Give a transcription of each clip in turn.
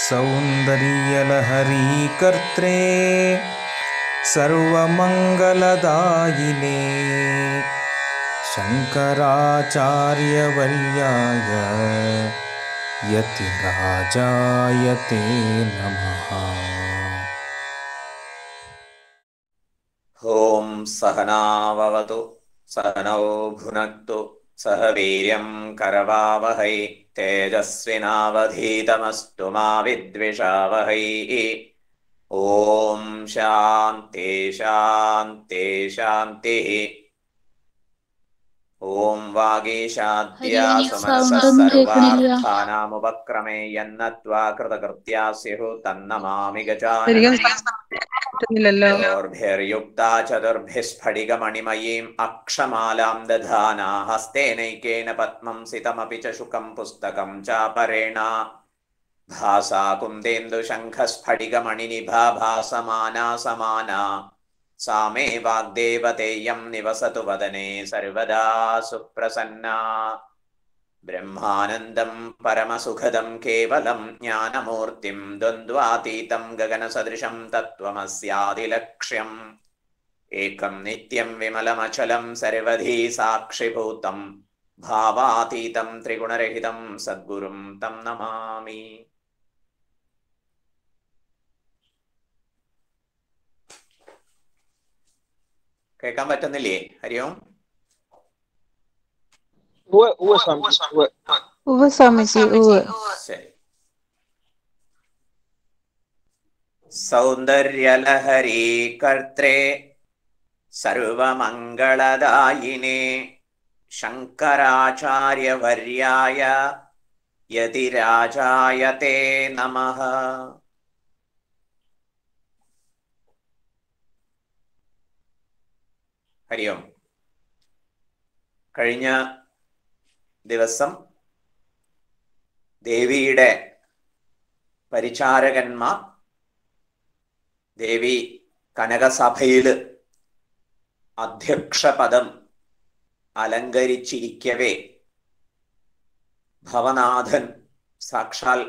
സൗന്ദര്യലഹരീ കർത്രേ സർവമംഗളദായിനേ ശങ്കരാചാര്യവര്യായ യതിരാജായ തേ നമഃ. ഓം സഹനാവവതു സഹനൗ ഭുനക്തു സഹ വീര്യം കരവാവഹൈ തേജസ്വിനാവധീതമസ്തു മാ വിദ്വിഷാവഹൈ. ഓം ശാന്തി ശാന്തി ശാന്തി. ഓം വാഗീശാദ്യാ സമസ്ത സർവാർത്ഥാനാമുപക്രമേ യന്നത്വാ കൃതകൃത്യാ സ്യുഃ തന്നമാമി ഗജാനനം. ോർഭിർയുക്താ ചതുർഭിസ്ഫടികമണിമയീം അക്ഷമാലാം ദധാനാ ഹസ്തേനൈകേന പദ്മം സിതമപി ച ശുകം പുസ്തകം ചാപരേണ. ഭാസാ കുന്ദേന്ദു ശംഖസ്ഫടികമണിനിഭാ ഭാസമാനാ സമാനാ. സാ മേ വാഗ്ദേവതേയം നിവസതു വദനേ സർവദാ സുപ്രസന്നാ. ബ്രഹ്മാനന്ദം പരമസുഖദം കേവലം ജ്ഞാനമൂർത്തിം ദ്വന്ദ്വാതീതം ഗഗനസദൃശം തത്വമസ്യാദിലക്ഷ്യം. ഏകം നിത്യം വിമലമചലം സർവധി സാക്ഷിഭൂതം ഭാവാതീതം ത്രിഗുണരഹിതം സദ്ഗുരും തം നമാമി. കേൾക്കാൻ പറ്റുന്നില്ലേ? ഹരി ഓം. ശരി. സൗന്ദര്യലഹരീ കർത്രേ സർവമംഗളദായിനേ ശങ്കരാചാര്യവർയായ യതിരാജായ തേ നമഃ. ഹരി ഓം. കഴിഞ്ഞ ദിവസം ദേവിയുടെ പരിചാരകന്മാർ ദേവി കനകസഭയില് അധ്യക്ഷപദം അലങ്കരിച്ചിരിക്കവേ ഭവനാഥൻ സാക്ഷാൽ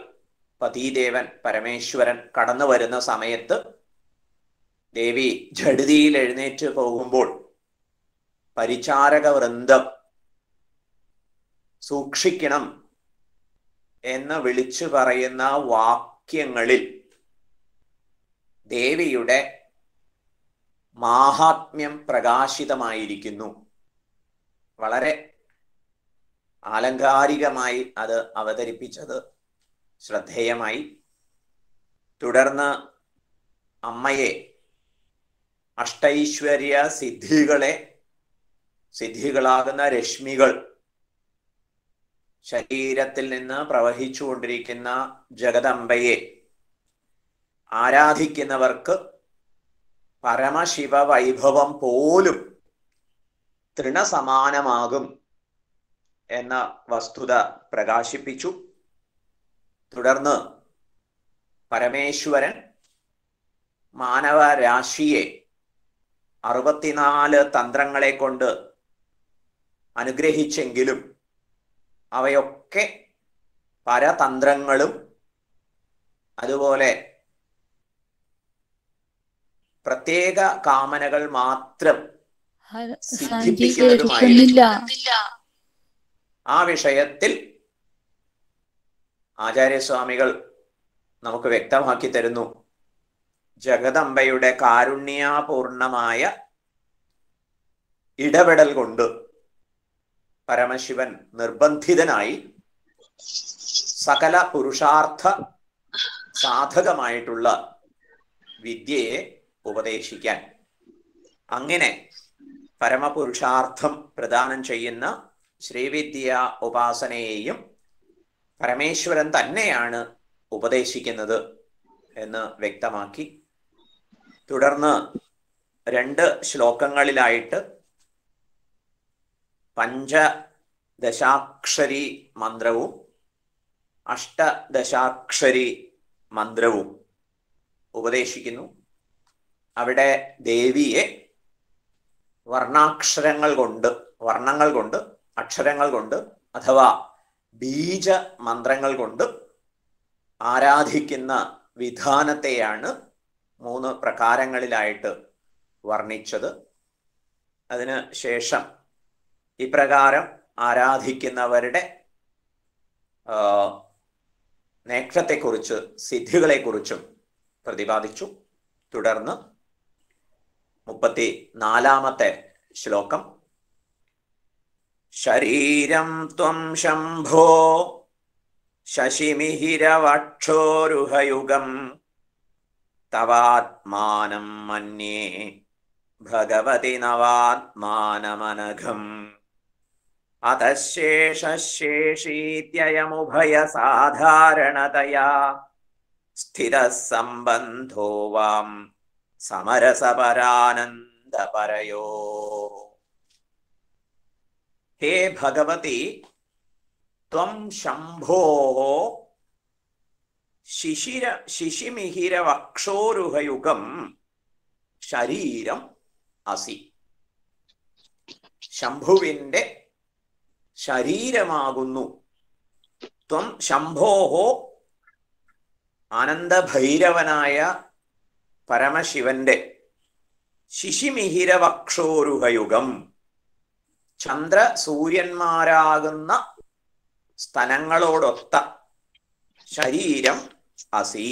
പതിദേവൻ പരമേശ്വരൻ കടന്നു വരുന്ന സമയത്ത് ദേവി ജഡിതിയിൽ എഴുന്നേറ്റ് പോകുമ്പോൾ പരിചാരക വൃന്ദം സൂക്ഷിക്കണം എന്ന് വിളിച്ചു പറയുന്ന വാക്യങ്ങളിൽ ദേവിയുടെ മാഹാത്മ്യം പ്രകാശിതമായിരിക്കുന്നു. വളരെ ആലങ്കാരികമായി അത് അവതരിപ്പിച്ചത് ശ്രദ്ധേയമായി. തുടർന്ന് അമ്മയെ അഷ്ടൈശ്വര്യ സിദ്ധികളാകുന്ന രശ്മികൾ ശരീരത്തിൽ നിന്ന് പ്രവഹിച്ചുകൊണ്ടിരിക്കുന്ന ജഗദംബയെ ആരാധിക്കുന്നവർക്ക് പരമശിവ വൈഭവം പോലും തൃണസമാനമാകും എന്ന വസ്തുത പ്രകാശിപ്പിച്ചു. തുടർന്ന് പരമേശ്വരൻ മാനവരാശിയെ 64 തന്ത്രങ്ങളെ കൊണ്ട് അനുഗ്രഹിച്ചെങ്കിലും അവയൊക്കെ പരതന്ത്രങ്ങളും അതുപോലെ പ്രത്യേക കാമനകൾ മാത്രം സിദ്ധിപ്പിക്കുന്നതുമായിരുന്നു. ആ വിഷയത്തിൽ ആചാര്യസ്വാമികൾ നമുക്ക് വ്യക്തമാക്കി തരുന്നു. ജഗദംബയുടെ കാരുണ്യപൂർണമായ ഇടപെടൽ കൊണ്ട് പരമശിവൻ നിർബന്ധിതനായി സകല പുരുഷാർത്ഥ സാധകമായിട്ടുള്ള വിദ്യയെ ഉപദേശിക്കാൻ. അങ്ങനെ പരമപുരുഷാർത്ഥം പ്രദാനം ചെയ്യുന്ന ശ്രീവിദ്യ ഉപാസനയെയും പരമേശ്വരൻ തന്നെയാണ് ഉപദേശിക്കുന്നത് എന്ന് വ്യക്തമാക്കി. തുടർന്ന് 2 ശ്ലോകങ്ങളിലായിട്ട് പഞ്ചദശാക്ഷരി മന്ത്രവും അഷ്ടദശാക്ഷരി മന്ത്രവും ഉപദേശിക്കുന്നു. അവിടെ ദേവിയെ വർണ്ണങ്ങൾ കൊണ്ട് അക്ഷരങ്ങൾ കൊണ്ട് അഥവാ ബീജ മന്ത്രങ്ങൾ കൊണ്ട് ആരാധിക്കുന്ന വിധാനത്തെയാണ് 3 പ്രകാരങ്ങളിലായിട്ട് വർണ്ണിച്ചത്. അതിന് ശേഷം ഇപ്രകാരം ആരാധിക്കുന്നവരുടെ നേട്ടത്തെക്കുറിച്ച്, സിദ്ധികളെക്കുറിച്ചും പ്രതിപാദിച്ചു. തുടർന്ന് 34-ാമത്തെ ശ്ലോകം. ശരീരം ത്വം ശംഭോ ശശിമിഹിരവക്ഷോരുഹയുഗം തവാത്മാനം മന്യേ ഭഗവതി നവാത്മാനമനഘം അതശേഷശേഷീത്യയമുഭയസാധാരണതയാ സ്ഥിതഃ സംബന്ധോ വാം സമരസപരാനന്ദപരയോ. ഹേ ഭഗവതി, ത്വം ശംഭോഃ ശിശിമിഹിരവക്ഷോരുഹയുഗം ശരീരം അസി. ശംഭുവിന്റെ ശരീരമാകുന്നു. ത്വം ശംഭോഃ, ആനന്ദഭൈരവനായ പരമശിവന്റെ ശിശിമിഹിരവക്ഷോരുഹയുഗം, ചന്ദ്ര സൂര്യന്മാരാകുന്ന സ്തനങ്ങളോടൊത്ത ശരീരം അസി.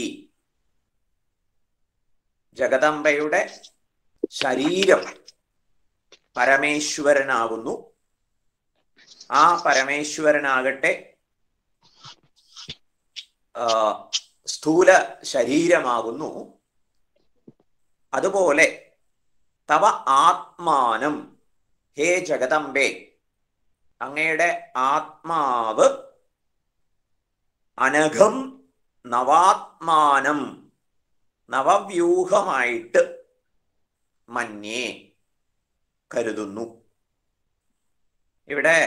ജഗദംബയുടെ ശരീരം പരമേശ്വരനാകുന്നു. ആ പരമേശ്വരനാകട്ടെ സ്ഥൂല ശരീരമാകുന്നു. അതുപോലെ തവ ആത്മാനം, ഹേ ജഗദംബേ, അങ്ങയുടെ ആത്മാവ് അനഘം നവാത്മാനം, നവവ്യൂഹമായിട്ട് മന്യേ, കരുതുന്നു. ഇവിടെ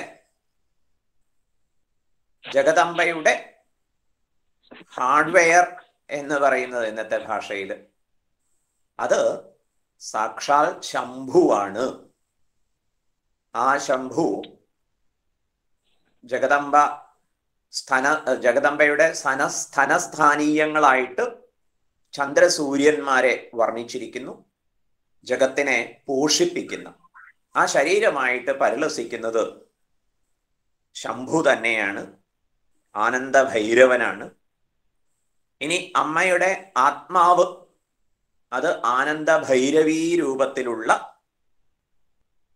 ജഗദംബയുടെ ഹാർഡ്വെയർ എന്ന് പറയുന്നത് ഇന്നത്തെ ഭാഷയിൽ അത് സാക്ഷാൽ ശംഭുവാണ്. ആ ശംഭു ജഗദംബയുടെ സ്ഥനസ്ഥാനീയങ്ങളായിട്ട് ചന്ദ്രസൂര്യന്മാരെ വർണ്ണിച്ചിരിക്കുന്നു. ജഗത്തിനെ പോഷിപ്പിക്കുന്ന ആ ശരീരമായിട്ട് പരിലസിക്കുന്നത് ശംഭു തന്നെയാണ്, ആനന്ദഭൈരവനാണ്. ഇനി അമ്മയുടെ ആത്മാവ് അത് ആനന്ദഭൈരവീ രൂപത്തിലുള്ള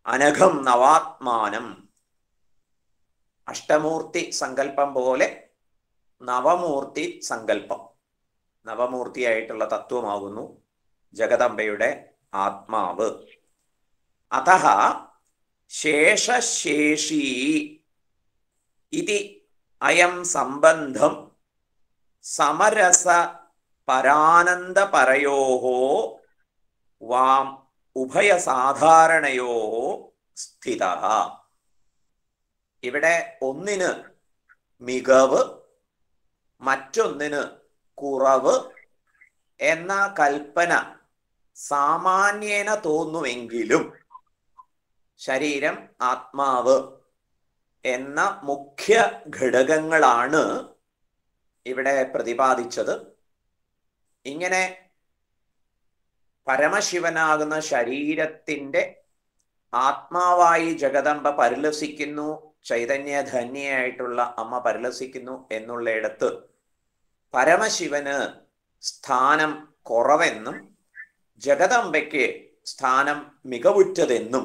അനഘം നവാത്മാനം, അഷ്ടമൂർത്തി സങ്കല്പം പോലെ നവമൂർത്തി സങ്കല്പം, നവമൂർത്തിയായിട്ടുള്ള തത്വമാകുന്നു ജഗദംബയുടെ ആത്മാവ്. അതഃ ശേഷശേഷീ ഇതി അയം സംബന്ധം സമരസ പരാനന്ദപരയോഃ വാം ഉഭയസാധാരണയോഃ സ്ഥിതഃ. ഇവിടെ ഒന്നിന് മികവ്, മറ്റൊന്നിന് കുറവ് എന്ന കൽപ്പന സാമാന്യേന തോന്നുമെങ്കിലും ശരീരം, ആത്മാവ് എന്ന മുഖ്യ ഘടകങ്ങളാണ് ഇവിടെ പ്രതിപാദിച്ചത്. ഇങ്ങനെ പരമശിവനാകുന്ന ശരീരത്തിന്റെ ആത്മാവായി ജഗദംബ പരിലസിക്കുന്നു, ചൈതന്യധന്യയായിട്ടുള്ള അമ്മ പരിലസിക്കുന്നു എന്നുള്ളയിടത്ത് പരമശിവന് സ്ഥാനം കുറവെന്നും ജഗദംബയ്ക്ക് സ്ഥാനം മികവുറ്റതെന്നും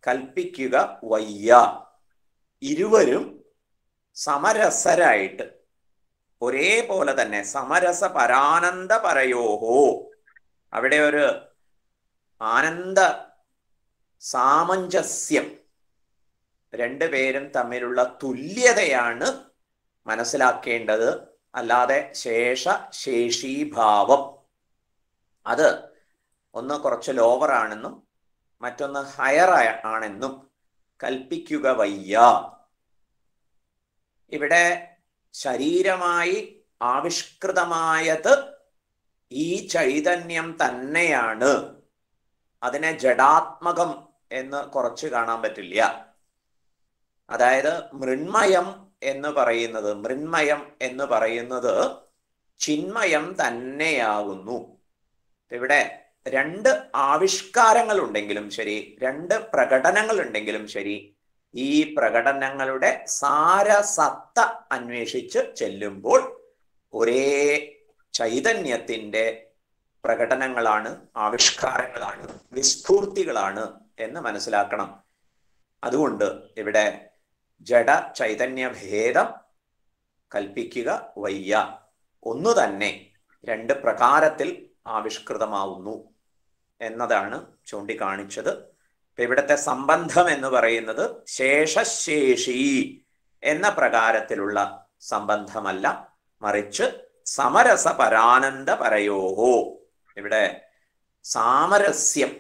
കൽപ്പിക്കുക വയ്യ. ഇരുവരും സമരസരായിട്ട് ഒരേപോലെ തന്നെ സമരസ പരാനന്ദപരയോഹോ, അവിടെ ഒരു ആനന്ദ സാമഞ്ജസ്യം, രണ്ടുപേരും തമ്മിലുള്ള തുല്യതയാണ് മനസ്സിലാക്കേണ്ടത്. അല്ലാതെ ശേഷീഭാവം അത് ഒന്ന് കുറച്ച് ലോവർ ആണെന്നും മറ്റൊന്ന് ഹയർ ആണെന്നും കൽപ്പിക്കുക വയ്യ. ഇവിടെ ശരീരമായി ആവിഷ്കൃതമായത് ഈ ചൈതന്യം തന്നെയാണ്. അതിനെ ജഡാത്മകം എന്ന് കുറച്ച് കാണാൻ പറ്റില്ല. അതായത് മൃണ്മയം എന്ന് പറയുന്നത് ചിന്മയം തന്നെയാകുന്നു. ഇവിടെ രണ്ട് ആവിഷ്കാരങ്ങൾ ഉണ്ടെങ്കിലും ശരി, രണ്ട് പ്രകടനങ്ങൾ ഉണ്ടെങ്കിലും ശരി, ഈ പ്രകടനങ്ങളുടെ സാരസത്ത അന്വേഷിച്ച് ചെല്ലുമ്പോൾ ഒരേ ചൈതന്യത്തിന്റെ പ്രകടനങ്ങളാണ്, ആവിഷ്കാരങ്ങളാണ്, വിസ്ഫൂർത്തികളാണ് എന്ന് മനസ്സിലാക്കണം. അതുകൊണ്ട് ഇവിടെ ജഡ ചൈതന്യ ഭേദം കൽപ്പിക്കുക വയ്യ. ഒന്നു തന്നെ രണ്ട് പ്രകാരത്തിൽ ആവിഷ്കൃതമാവുന്നു എന്നതാണ് ചൂണ്ടിക്കാണിച്ചത്. ഇവിടുത്തെ സംബന്ധം എന്ന് പറയുന്നത് ശേഷശേഷി എന്ന പ്രകാരത്തിലുള്ള സംബന്ധമല്ല, മറിച്ച് സമരസ പരാനന്ദ പരയോഹോ. ഇവിടെ സാമരസ്യം,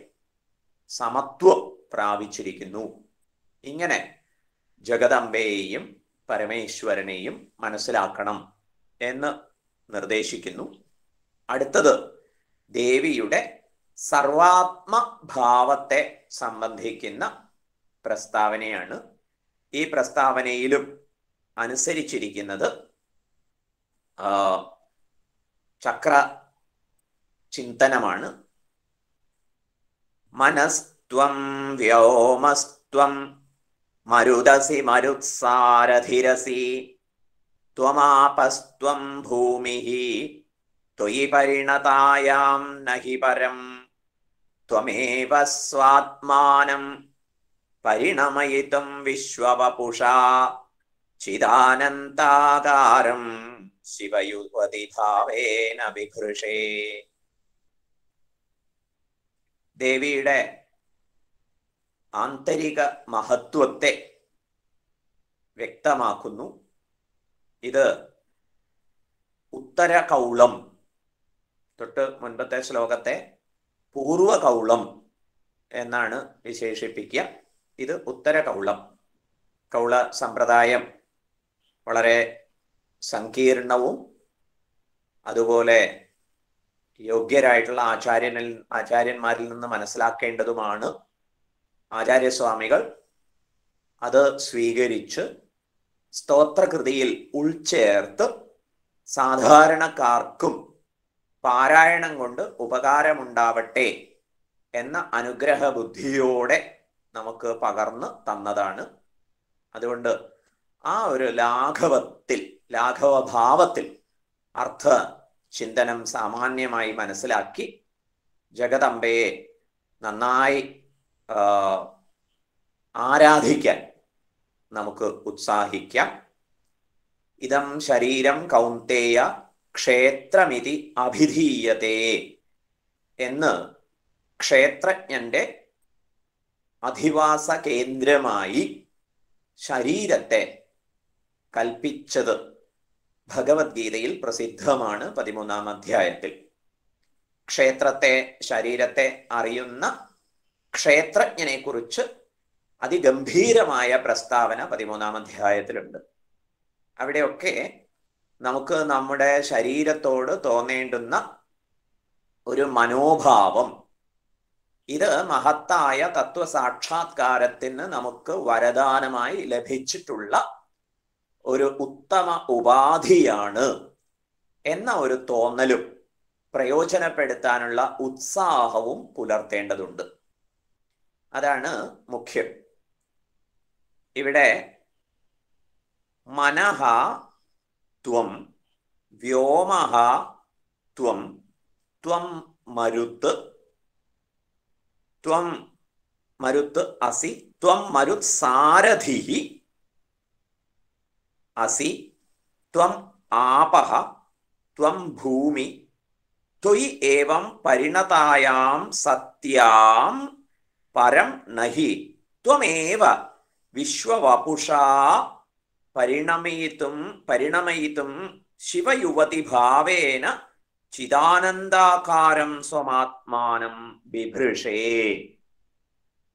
സമത്വം പ്രാപിച്ചിരിക്കുന്നു. ഇങ്ങനെ ജഗദംബയെയും പരമേശ്വരനെയും മനസ്സിലാക്കണം എന്ന് നിർദ്ദേശിക്കുന്നു. അടുത്തത് ദേവിയുടെ സർവാത്മഭാവത്തെ സംബന്ധിക്കുന്ന പ്രസ്താവനയാണ്. ഈ പ്രസ്താവനയിലും അനുസരിച്ചിരിക്കുന്നത് ചക്ര ചിന്തനമാണ്. മനസ്ത്വം വ്യോമസ്ത്വം മരുദസി മരുത്സാരധിരസി ത്വമാപസ്ത്വം ഭൂമിഹി ത്വയി പരിണതായാം നഹി പരം ത്വമേവ സ്വാത്മാനം പരിണമയിതും വിശ്വവപുഷാ ചിദാനന്താകാരം ശിവയുവതി ഭാവേന വിഘൃഷേ. ദേവിയുടെ ആന്തരിക മഹത്വത്തെ വ്യക്തമാക്കുന്നു. ഇത് ഉത്തരകൗളം, തൊട്ട് മുൻപത്തെ ശ്ലോകത്തെ പൂർവകൗളം എന്നാണ് വിശേഷിപ്പിക്കുക. ഇത് ഉത്തരകൗളം. കൗള സമ്പ്രദായം വളരെ സങ്കീർണവും അതുപോലെ യോഗ്യരായിട്ടുള്ള ആചാര്യന്മാരിൽ നിന്ന് മനസ്സിലാക്കേണ്ടതുമാണ്. ആചാര്യസ്വാമികൾ അത് സ്വീകരിച്ച് സ്തോത്രകൃതിയിൽ ഉൾച്ചേർത്ത് സാധാരണക്കാർക്കും പാരായണം കൊണ്ട് ഉപകാരമുണ്ടാവട്ടെ എന്ന അനുഗ്രഹ ബുദ്ധിയോടെ നമുക്ക് പകർന്ന് തന്നതാണ്. അതുകൊണ്ട് ആ ഒരു ലാഘവഭാവത്തിൽ അർത്ഥ ചിന്തനം സാമാന്യമായി മനസ്സിലാക്കി ജഗദംബയെ നന്നായി ആരാധിക്കാൻ നമുക്ക് ഉത്സാഹിക്കാം. ഇതം ശരീരം കൗന്തേയ ക്ഷേത്രമിതി അഭിധീയതേ എന്ന് ക്ഷേത്രജ്ഞന്റെ അധിവാസ കേന്ദ്രമായി ശരീരത്തെ കൽപ്പിച്ചത് ഭഗവത്ഗീതയിൽ പ്രസിദ്ധമാണ്. 13-ാം അധ്യായത്തിൽ ക്ഷേത്രത്തെ, ശരീരത്തെ അറിയുന്ന ക്ഷേത്രജ്ഞനെ കുറിച്ച് അതിഗംഭീരമായ പ്രസ്താവന 13-ാം അധ്യായത്തിലുണ്ട്. അവിടെയൊക്കെ നമുക്ക് നമ്മുടെ ശരീരത്തോട് തോന്നേണ്ടുന്ന ഒരു മനോഭാവം, ഇത് മഹത്തായ തത്വസാക്ഷാത്കാരത്തിന് നമുക്ക് വരദാനമായി ലഭിച്ചിട്ടുള്ള ഒരു ഉത്തമ ഉപാധിയാണ് എന്ന ഒരു തോന്നലും പ്രയോജനപ്പെടുത്താനുള്ള ഉത്സാഹവും പുലർത്തേണ്ടതുണ്ട്. അതാണ് മുഖ്യം. ഇവിടെ മനഃ ത്വം വ്യോമഃ ത്വം ത്വം മരുത് ത്വം മരുത് അസി ത്വം മരുത് സാരഥിഃ അസി ത്വം ആപഃ ത്വം ഭൂമി ത്വയി ഏവം പരിണതായാം സത്യാം പരം നഹി ത്വമേവ വിശ്വവപുഷാ പരിണമയിതും ശിവയുവതി ഭാവേന ചിദാനന്ദാകാരം സ്വമാത്മാനം ബിഭൃഷേ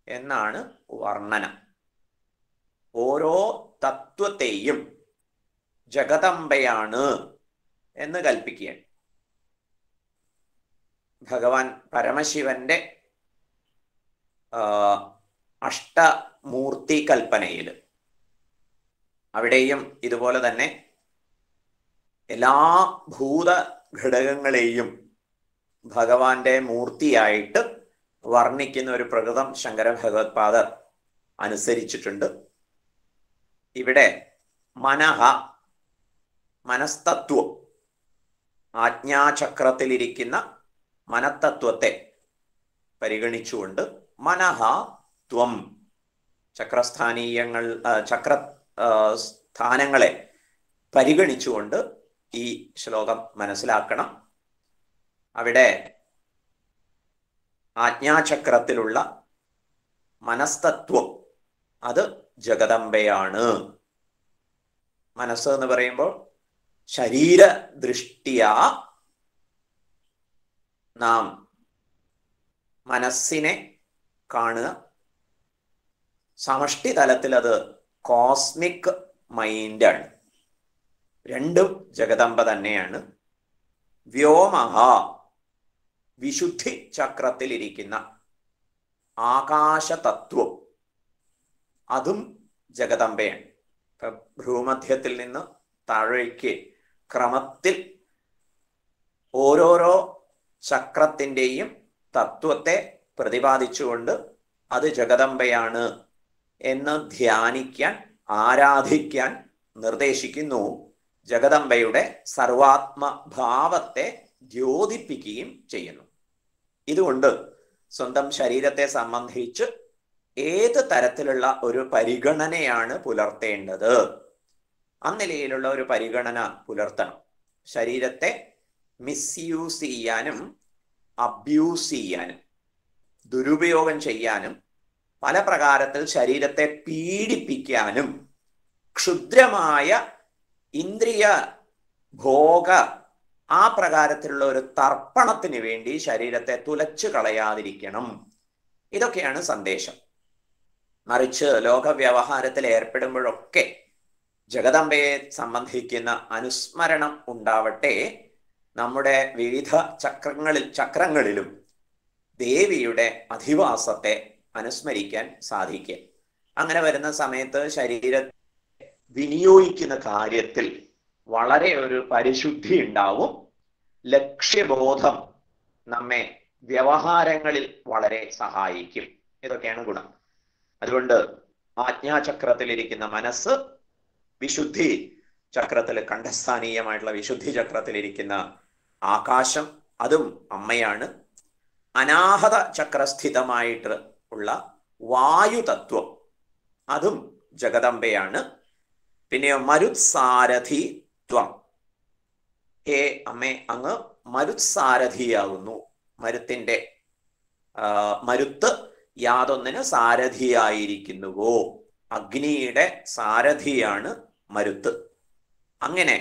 എന്നാണ് വർണ്ണന. ഓരോ തത്വത്തെയും ജഗദംബയാണ് എന്ന് കൽപ്പിക്കുകയാണ്. ഭഗവാൻ പരമശിവന്റെ അഷ്ടമൂർത്തി കൽപ്പനയിൽ അവിടെയും ഇതുപോലെ തന്നെ എല്ലാ ഭൂതഘടകങ്ങളെയും ഭഗവാന്റെ മൂർത്തിയായിട്ട് വർണ്ണിക്കുന്ന ഒരു പ്രകൃതം ശങ്കര ഭഗവത്പാദർ അനുസരിച്ചിട്ടുണ്ട്. ഇവിടെ മനഃ, മനസ്തത്വം, ആജ്ഞാചക്രത്തിലിരിക്കുന്ന മനത്തത്വത്തെ പരിഗണിച്ചുകൊണ്ട് മനഃ ത്വം, ചക്രസ്ഥാനീയങ്ങൾ ചക്ര സ്ഥാനങ്ങളെ പരിഗണിച്ചുകൊണ്ട് ഈ ശ്ലോകം മനസ്സിലാക്കണം. അവിടെ ആജ്ഞാചക്രത്തിലുള്ള മനസ്തത്വം അത് ജഗദംബയാണ്. മനസ്സ് എന്ന് പറയുമ്പോൾ ശരീരദൃഷ്ടിയാ നാം മനസ്സിനെ കാണുക. സമഷ്ടി തലത്തിൽ അത് കോസ്മിക് മൈൻഡാണ്. രണ്ടും ജഗദംബ തന്നെയാണ്. വ്യോമഹ, വിശുദ്ധി ചക്രത്തിലിരിക്കുന്ന ആകാശതത്വം, അതും ജഗദംബയാണ്. ഭ്രൂമധ്യത്തിൽ നിന്ന് താഴേക്ക് ക്രമത്തിൽ ഓരോരോ ചക്രത്തിൻ്റെയും തത്വത്തെ പ്രതിപാദിച്ചുകൊണ്ട് അത് ജഗദംബയാണ് എന്ന് ധ്യാനിക്കാൻ, ആരാധിക്കാൻ നിർദ്ദേശിക്കുന്നു. ജഗദംബയുടെ സർവാത്മഭാവത്തെ ദ്യോതിപ്പിക്കുകയും ചെയ്യുന്നു. ഇതുകൊണ്ട് സ്വന്തം ശരീരത്തെ സംബന്ധിച്ച് ഏത് തരത്തിലുള്ള ഒരു പരിഗണനയാണ് പുലർത്തേണ്ടത്, അന്നിലയിലുള്ള ഒരു പരിഗണന പുലർത്തണം. ശരീരത്തെ മിസ്യൂസ് ചെയ്യാനും അബ്യൂസ് ചെയ്യാനും ദുരുപയോഗം ചെയ്യാനും പല പ്രകാരത്തിൽ ശരീരത്തെ പീഡിപ്പിക്കാനും ക്ഷുദ്രമായ ഇന്ദ്രിയ ഭോഗ ആ പ്രകാരത്തിലുള്ള ഒരു തർപ്പണത്തിന് വേണ്ടി ശരീരത്തെ തുലച്ചു കളയാതിരിക്കണം. ഇതൊക്കെയാണ് സന്ദേശം. മറിച്ച് ലോകവ്യവഹാരത്തിൽ ഏർപ്പെടുമ്പോഴൊക്കെ ജഗദംബയെ സംബന്ധിക്കുന്ന അനുസ്മരണം ഉണ്ടാവട്ടെ. നമ്മുടെ വിവിധ ചക്രങ്ങളിലും ദേവിയുടെ അധിവാസത്തെ അനുസ്മരിക്കാൻ സാധിക്കുക. അങ്ങനെ വരുന്ന സമയത്ത് ശരീരത്തെ വിനിയോഗിക്കുന്ന കാര്യത്തിൽ വളരെ ഒരു പരിശുദ്ധി ഉണ്ടാവും. ലക്ഷ്യബോധം നമ്മെ വ്യവഹാരങ്ങളിൽ വളരെ സഹായിക്കും. ഇതൊക്കെയാണ് ഗുണം. അതുകൊണ്ട് ആജ്ഞാചക്രത്തിലിരിക്കുന്ന മനസ്സ്, വിശുദ്ധി ചക്രത്തിൽ കണ്ഠസ്ഥാനീയമായിട്ടുള്ള വിശുദ്ധി ചക്രത്തിലിരിക്കുന്ന ആകാശം, അതും അമ്മയാണ്. അനാഹത ചക്രസ്ഥിതമായിട്ട് ഉള്ള വായുതത്വം, അതും ജഗദംബയാണ്. പിന്നെയോ മരുത്സാരഥി ത്വം, ഹേ അമ്മേ, അങ്ങ് മരുത്സാരഥിയാകുന്നു. മരുത്ത് യാതൊന്നിന് സാരഥിയായിരിക്കുന്നുവോ, അഗ്നിയുടെ സാരഥിയാണ് മരുത്ത്. അങ്ങനെ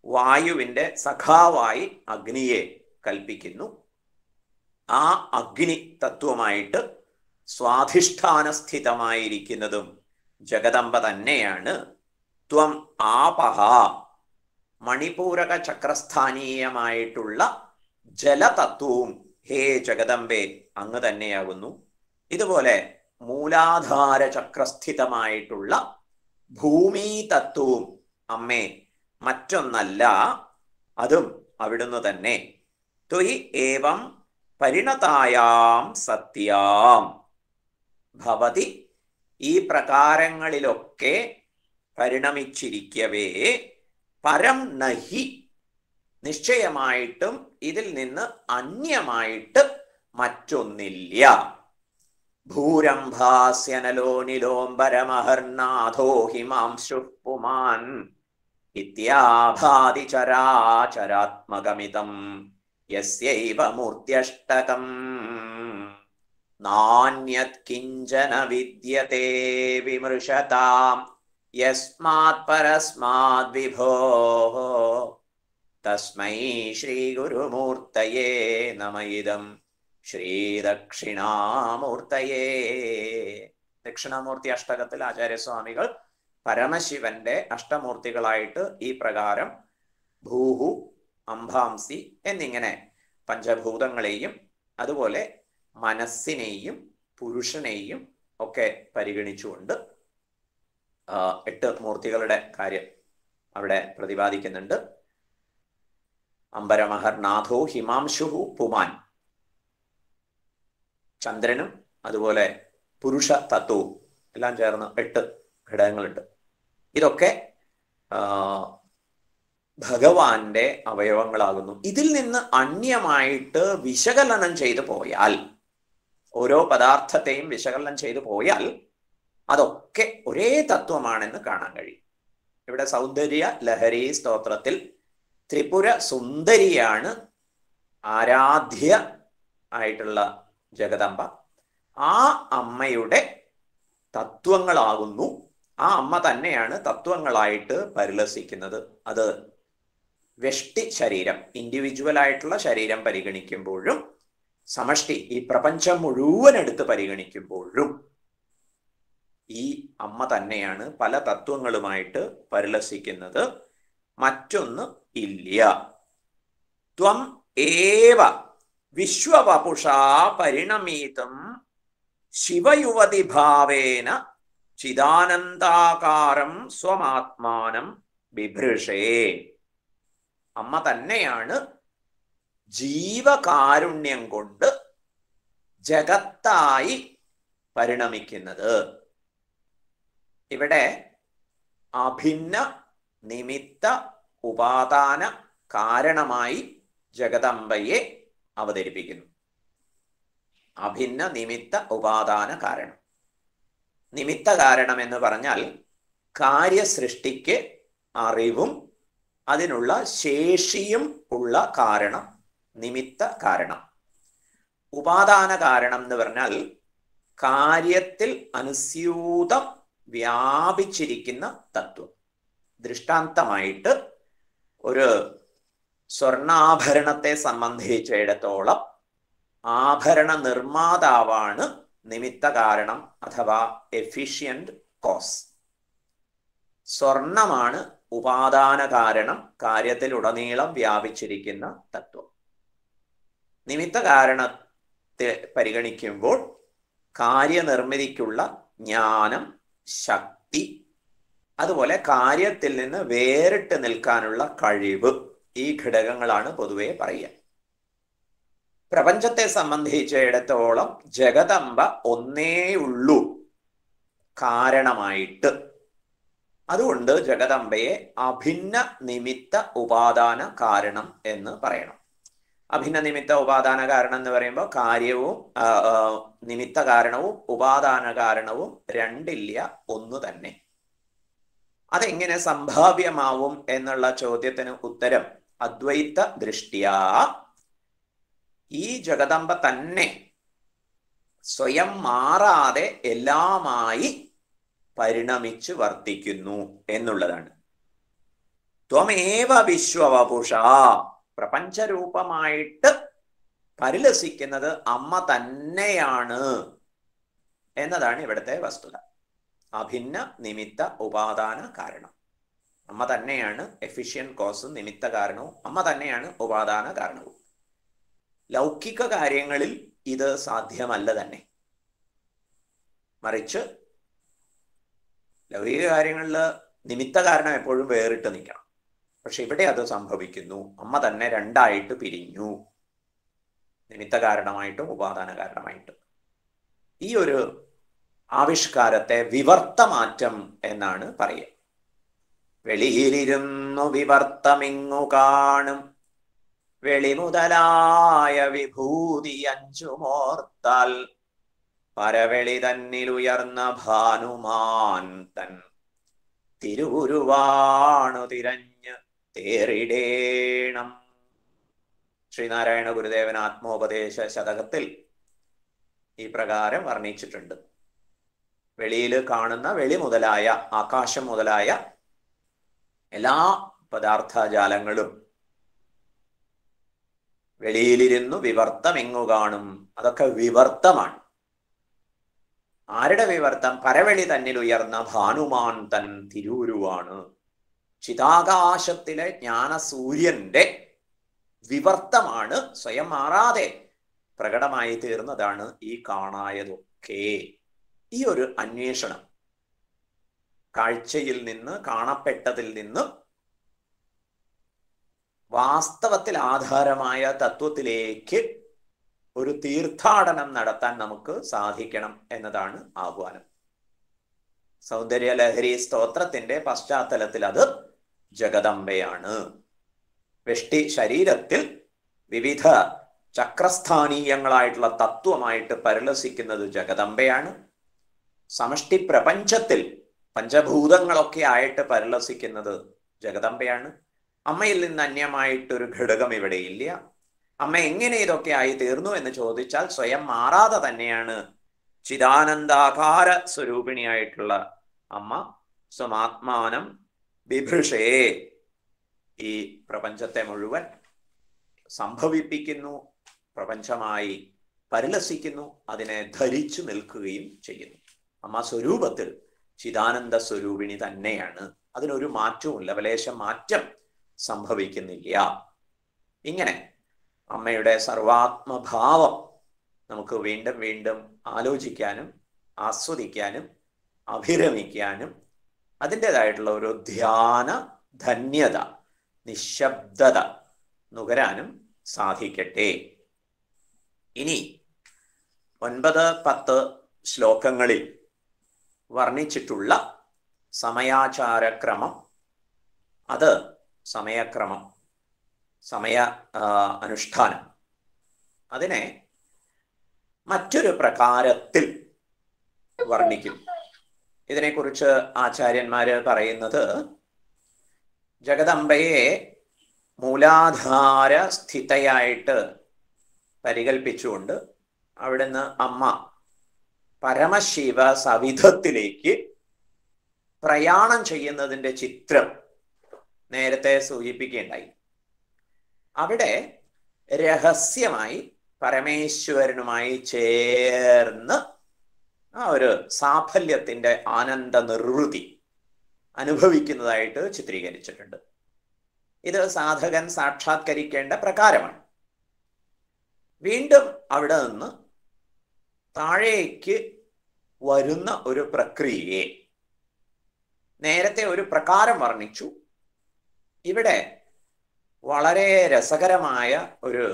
വായുവിൻ്റെ സഖാവായി അഗ്നിയെ കൽപ്പിക്കുന്നു. ആ അഗ്നി തത്വമായിട്ട് സ്വാധിഷ്ഠാനസ്ഥിതമായിരിക്കുന്നതും ജഗദംബ തന്നെയാണ്. ത്വം ആപഹ, മണിപൂരക ചക്രസ്ഥാനീയമായിട്ടുള്ള ജലതത്വവും ഹേ ജഗദംബെ അങ്ങ് തന്നെയാകുന്നു. ഇതുപോലെ മൂലാധാര ചക്രസ്ഥിതമായിട്ടുള്ള ഭൂമി തത്വവും അമ്മേ മറ്റൊന്നല്ല, അതും അവിടുന്ന് തന്നെ. ത്വയി ഏവം പരിണതായാം സത്യാം ഭവതി, ഈ പ്രകാരങ്ങളിലൊക്കെ പരിണമിച്ചിരിക്കവേ പരം നഹി, നിശ്ചയമായിട്ടും ഇതിൽ നിന്ന് അന്യമായിട്ട് മറ്റൊന്നില്ല. ഭൂരംഭാസ്യനലോ നിലോംബരമഹർനാഥോ ഹിമാംശുഃ പുമാൻ ഇത്യാഭാതി ചരാചരാത്മകമിതം യസ്യൈവ മൂർത്യഷ്ടകം നാന്യത് കിഞ്ചന വിദ്യത്തെ വിമൃശതാം യസ്മാത് പരസ്മാത് വിഭോഃ തസ്മൈ ശ്രീ ഗുരുമൂർത്തയേ നമ ഇദം ശ്രീ ദക്ഷിണാമൂർത്തയേ. ദക്ഷിണാമൂർത്തി അഷ്ടകത്തിൽ ആചാര്യസ്വാമികൾ പരമശിവന്റെ അഷ്ടമൂർത്തികളായിട്ട് ഈ പ്രകാരം ഭൂഹു, അംഭാംസി എന്നിങ്ങനെ പഞ്ചഭൂതങ്ങളെയും അതുപോലെ മനസ്സിനെയും പുരുഷനെയും ഒക്കെ പരിഗണിച്ചുകൊണ്ട് 8 മൂർത്തികളുടെ കാര്യം അവിടെ പ്രതിപാദിക്കുന്നുണ്ട്. അംബരമഹർ നാഥോ ഹിമാംശു പുമാൻ. ചന്ദ്രനും അതുപോലെ പുരുഷ തത്വവും എല്ലാം ചേർന്ന് 8 ഘടകങ്ങളുണ്ട്. ഇതൊക്കെ ഭഗവാന്റെ അവയവങ്ങളാകുന്നു. ഇതിൽ നിന്ന് അന്യമായിട്ട് വിശകലനം ചെയ്തു പോയാൽ, ഓരോ പദാർത്ഥത്തെയും വിശകലനം ചെയ്തു പോയാൽ അതൊക്കെ ഒരേ തത്വമാണെന്ന് കാണാൻ കഴിയും. ഇവിടെ സൗന്ദര്യ ലഹരി സ്തോത്രത്തിൽ ത്രിപുര സുന്ദരിയാണ് ആരാധ്യ ആയിട്ടുള്ള ജഗദംബ. ആ അമ്മയുടെ തത്വങ്ങളാകുന്നു, ആ അമ്മ തന്നെയാണ് തത്വങ്ങളായിട്ട് പരിലസിക്കുന്നത്. അത് വ്യഷ്ടി ശരീരം, ഇൻഡിവിജ്വൽ ആയിട്ടുള്ള ശരീരം പരിഗണിക്കുമ്പോഴും സമഷ്ടി ഈ പ്രപഞ്ചം മുഴുവൻ എടുത്ത് പരിഗണിക്കുമ്പോഴും ഈ അമ്മ തന്നെയാണ് പല തത്വങ്ങളുമായിട്ട് പരിലസിക്കുന്നത്. മറ്റൊന്ന് ഇല്ല. ത്വം ഏവ വിശ്വവപുഷാ പരിണമീതം ശിവയുവതി ഭാവേന ചിദാനന്ദാകാരം സ്വമാത്മാനം ബിഭൃഷേ. അമ്മ തന്നെയാണ് ജീവകാരുണ്യം കൊണ്ട് ജഗത്തായി പരിണമിക്കുന്നത്. ഇവിടെ അഭിന്ന നിമിത്ത ഉപാദാന കാരണമായി ജഗദംബയെ അവതരിപ്പിക്കുന്നു. അഭിന്ന നിമിത്ത ഉപാദാന കാരണം. നിമിത്ത കാരണം എന്ന് പറഞ്ഞാൽ കാര്യസൃഷ്ടിക്ക് അറിവും അതിനുള്ള ശേഷിയും ഉള്ള കാരണം, നിമിത്ത കാരണം. ഉപാദാന കാരണം എന്ന് പറഞ്ഞാൽ കാര്യത്തിൽ അനുസ്യൂതം വ്യാപിച്ചിരിക്കുന്ന തത്വം. ദൃഷ്ടാന്തമായിട്ട് ഒരു സ്വർണ്ണാഭരണത്തെ സംബന്ധിച്ചിടത്തോളം ആഭരണ നിർമ്മാതാവാണ് നിമിത്ത കാരണം അഥവാ എഫിഷ്യന്റ് കോസ്. സ്വർണമാണ് ഉപാദാന കാരണം, കാര്യത്തിൽ ഉടനീളം വ്യാപിച്ചിരിക്കുന്ന തത്വം. നിമിത്ത കാരണത്തെ പരിഗണിക്കുമ്പോൾ കാര്യനിർമ്മിതിക്കുള്ള ജ്ഞാനം, ശക്തി, അതുപോലെ കാര്യത്തിൽ നിന്ന് വേറിട്ട് നിൽക്കാനുള്ള കഴിവ്, ഈ ഘടകങ്ങളാണ് പൊതുവെ പറയുക. പ്രപഞ്ചത്തെ സംബന്ധിച്ചിടത്തോളം ജഗദംബ ഒന്നേ ഉള്ളൂ കാരണമായിട്ട്. അതുകൊണ്ട് ജഗദംബയെ അഭിന്ന നിമിത്ത ഉപാദാന കാരണം എന്ന് പറയണം. അഭിന്ന നിമിത്ത ഉപാദാന കാരണം എന്ന് പറയുമ്പോൾ കാര്യവും നിമിത്ത കാരണവും ഉപാദാന കാരണവും രണ്ടില്ല, ഒന്ന് തന്നെ. അതെങ്ങനെ സംഭാവ്യമാവും എന്നുള്ള ചോദ്യത്തിന് ഉത്തരം അദ്വൈത ദൃഷ്ട്യാ ഈ ജഗദംബ തന്നെ സ്വയം മാറാതെ എല്ലാമായി പരിണമിച്ച് വർത്തിക്കുന്നു എന്നുള്ളതാണ്. ത്വമേവ വിശ്വവപുഷ, പ്രപഞ്ചരൂപമായിട്ട് പരിലസിക്കുന്നത് അമ്മ തന്നെയാണ് എന്നതാണ് ഇവിടുത്തെ വസ്തുത. അഭിന്ന നിമിത്ത ഉപാദാന കാരണം. അമ്മ തന്നെയാണ് എഫിഷ്യന്റ് കോസും നിമിത്ത കാരണവും, അമ്മ തന്നെയാണ് ഉപാദാന കാരണവും. ലൗകിക കാര്യങ്ങളിൽ ഇത് സാധ്യമല്ല തന്നെ. മറിച്ച് ലൗകിക കാര്യങ്ങളിൽ നിമിത്ത കാരണം എപ്പോഴും വേറിട്ട് നിൽക്കണം. പക്ഷെ ഇവിടെ അത് സംഭവിക്കുന്നു. അമ്മ തന്നെ രണ്ടായിട്ട് പിരിഞ്ഞു, നിമിത്ത കാരണമായിട്ടും ഉപാദാന കാരണമായിട്ടും. ഈ ഒരു ആവിഷ്കാരത്തെ വിവർത്തമാറ്റം എന്നാണ് പറയുക. വെളിയിലിരുന്നു വിവർത്തമിങ്ങു കാണും വെളിമുതലായ വിഭൂതി അഞ്ചുമോർത്താൽ പരവെളി തന്നിലുയർന്ന ഭാനുമാൻ തൻ തിരുവുരുവാണു തിരഞ്ഞ് തേറിടേണം. ശ്രീനാരായണ ഗുരുദേവൻ ആത്മോപദേശ ശതകത്തിൽ ഈ പ്രകാരം വർണ്ണിച്ചിട്ടുണ്ട്. വെളിയിൽ കാണുന്ന വെളി മുതലായ ആകാശം മുതലായ എല്ലാ പദാർത്ഥജാലങ്ങളും വെളിയിലിരുന്നു വിവർത്തം എങ്ങു കാണും. അതൊക്കെ വിവർത്തമാണ്. ആരുടെ വിവർത്തം? പരവെളി തന്നിൽ ഉയർന്ന ഭാനുമാൻ തൻ തിരൂരുവാണ്. ചിതാകാശത്തിലെ ജ്ഞാനസൂര്യന്റെ വിവർത്തമാണ്, സ്വയം മാറാതെ പ്രകടമായി തീർന്നതാണ് ഈ കാണായതൊക്കെ. ഈ ഒരു അന്വേഷണം, കാഴ്ചയിൽ നിന്ന് കാണപ്പെട്ടതിൽ നിന്ന് വാസ്തവത്തിൽ ആധാരമായ തത്വത്തിലേക്ക് ഒരു തീർത്ഥാടനം നടത്താൻ നമുക്ക് സാധിക്കണം എന്നതാണ് ആഹ്വാനം. സൗന്ദര്യലഹരി സ്തോത്രത്തിന്റെ പശ്ചാത്തലത്തിൽ അത് ജഗദംബയാണ്. വെഷ്ടി ശരീരത്തിൽ വിവിധ ചക്രസ്ഥാനീയങ്ങളായിട്ടുള്ള തത്വമായിട്ട് പരിലസിക്കുന്നത് ജഗദംബയാണ്. സമഷ്ടി പ്രപഞ്ചത്തിൽ പഞ്ചഭൂതങ്ങളൊക്കെ ആയിട്ട് പരിലസിക്കുന്നത് ജഗദംബയാണ്. അമ്മയിൽ നിന്ന് അന്യമായിട്ടൊരു ഘടകം ഇവിടെയില്ല. അമ്മ എങ്ങനെ ഇതൊക്കെ ആയി തീർന്നു എന്ന് ചോദിച്ചാൽ സ്വയം മാറാതെ തന്നെയാണ് ചിദാനന്ദാകാര സ്വരൂപിണിയായിട്ടുള്ള അമ്മ സ്വമാത്മാനം ബിഭൃഷേ ഈ പ്രപഞ്ചത്തെ മുഴുവൻ സംഭവിപ്പിക്കുന്നു, പ്രപഞ്ചമായി പരിലസിക്കുന്നു, അതിനെ ധരിച്ചു നിൽക്കുകയും ചെയ്യുന്നു. അമ്മ സ്വരൂപത്തിൽ ചിദാനന്ദ സ്വരൂപിണി തന്നെയാണ്. അതിനൊരു മാറ്റവും ലവലേശം മാറ്റം സംഭവിക്കുന്നില്ല. ഇങ്ങനെ അമ്മയുടെ സർവാത്മഭാവം നമുക്ക് വീണ്ടും വീണ്ടും ആലോചിക്കാനും ആസ്വദിക്കാനും അഭിരമിക്കാനും അതിൻ്റെതായിട്ടുള്ള ഒരു ധ്യാന ധന്യത, നിശബ്ദത നുകരാനും സാധിക്കട്ടെ. ഇനി 9, 10 ശ്ലോകങ്ങളിൽ വർണ്ണിച്ചിട്ടുള്ള സമയാചാരക്രമം, അത് സമയക്രമം, സമയ അനുഷ്ഠാനം, അതിനെ മറ്റൊരു പ്രകാരത്തിൽ വർണ്ണിക്കും. ഇതിനെക്കുറിച്ച് ആചാര്യന്മാര് പറയുന്നത്, ജഗദംബയെ മൂലാധാര സ്ഥിതയായിട്ട് പരികൽപ്പിച്ചുകൊണ്ട് അവിടുന്ന് അമ്മ പരമശിവ സവിധത്തിലേക്ക് പ്രയാണം ചെയ്യുന്നതിൻ്റെ ചിത്രം നേരത്തെ സൂചിപ്പിക്കുകയുണ്ടായി. അവിടെ രഹസ്യമായി പരമേശ്വരനുമായി ചേർന്ന് ആ ഒരു സാഫല്യത്തിൻ്റെ ആനന്ദ നിർവൃതി അനുഭവിക്കുന്നതായിട്ട് ചിത്രീകരിച്ചിട്ടുണ്ട്. ഇത് സാധകൻ സാക്ഷാത്കരിക്കേണ്ട പ്രകാരമാണ്. വീണ്ടും അവിടെ നിന്ന് താഴേക്ക് വരുന്ന ഒരു പ്രക്രിയയെ നേരത്തെ ഒരു പ്രകാരം വർണ്ണിച്ചു. ഇവിടെ വളരെ രസകരമായ ഒരു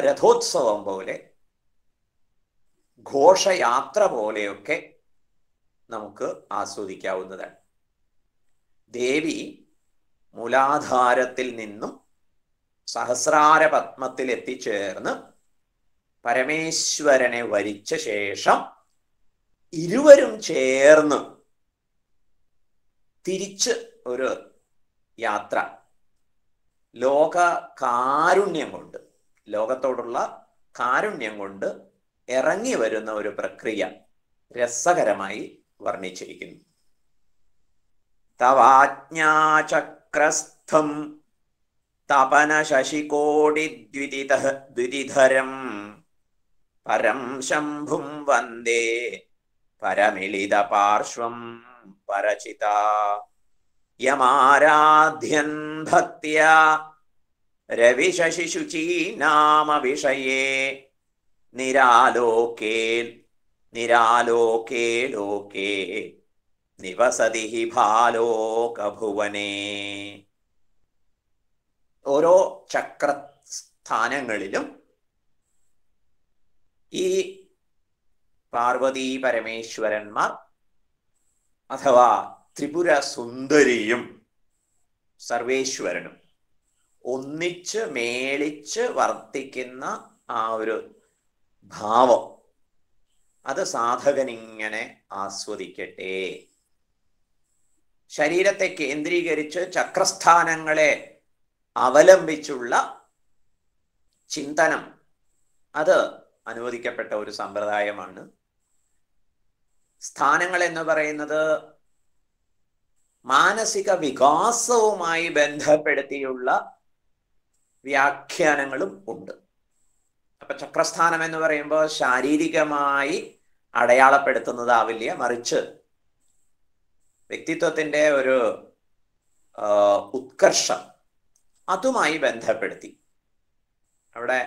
രഥോത്സവം പോലെ, ഘോഷയാത്ര പോലെയൊക്കെ നമുക്ക് ആസ്വദിക്കാവുന്നതാണ്. ദേവി മൂലാധാരത്തിൽ നിന്നും സഹസ്രാര പത്മത്തിൽ എത്തിച്ചേർന്ന് പരമേശ്വരനെ വരിച്ച ശേഷം ഇരുവരും ചേർന്ന് തിരിച്ച് ഒരു യാത്ര, ലോക കാരുണ്യം കൊണ്ട്, ലോകത്തോടുള്ള കാരുണ്യം കൊണ്ട് ഇറങ്ങി വരുന്ന ഒരു പ്രക്രിയ രസകരമായി വർണ്ണിച്ചിരിക്കുന്നു. തവാജ്ഞാചക്രസ്ഥം തപന ശശികോടി ദ്വിതിധരം പരം ശംഭും വന്ദേ പരമിളിത പാർശ്വം പരചിത യമാരാധ്യൻ ഭക്ത്യാ രവിശശിശുചീ നാമ വിഷയേ നിരാലോകേ ലോകേ നിവസതി ഹി ഭാലോകഭുവനേ. ഓരോ ചക്രസ്ഥാനങ്ങളിലും ഈ പാർവതീ പരമേശ്വരന്മാർ അഥവാ ത്രിപുര സുന്ദരിയും സർവേശ്വരനും ഒന്നിച്ച് മേളിച്ച് വർത്തിക്കുന്ന ആ ഒരു ഭാവം, അത് സാധകനിങ്ങനെ ആസ്വദിക്കട്ടെ. ശരീരത്തെ കേന്ദ്രീകരിച്ച് ചക്രസ്ഥാനങ്ങളെ അവലംബിച്ചുള്ള ചിന്തനം, അത് അനുവദിക്കപ്പെട്ട ഒരു സമ്പ്രദായമാണ്. സ്ഥാനങ്ങൾ എന്ന് പറയുന്നത് മാനസിക വികാസവുമായി ബന്ധപ്പെടുത്തിയുള്ള വ്യാഖ്യാനങ്ങളും ഉണ്ട്. അപ്പൊ ചക്രസ്ഥാനം എന്ന് പറയുമ്പോൾ ശാരീരികമായി അടയാളപ്പെടുത്തുന്നതാവില്ല, മറിച്ച് വ്യക്തിത്വത്തിന്റെ ഒരു ഉത്കർഷം അതുമായി ബന്ധപ്പെടുത്തി അവിടെ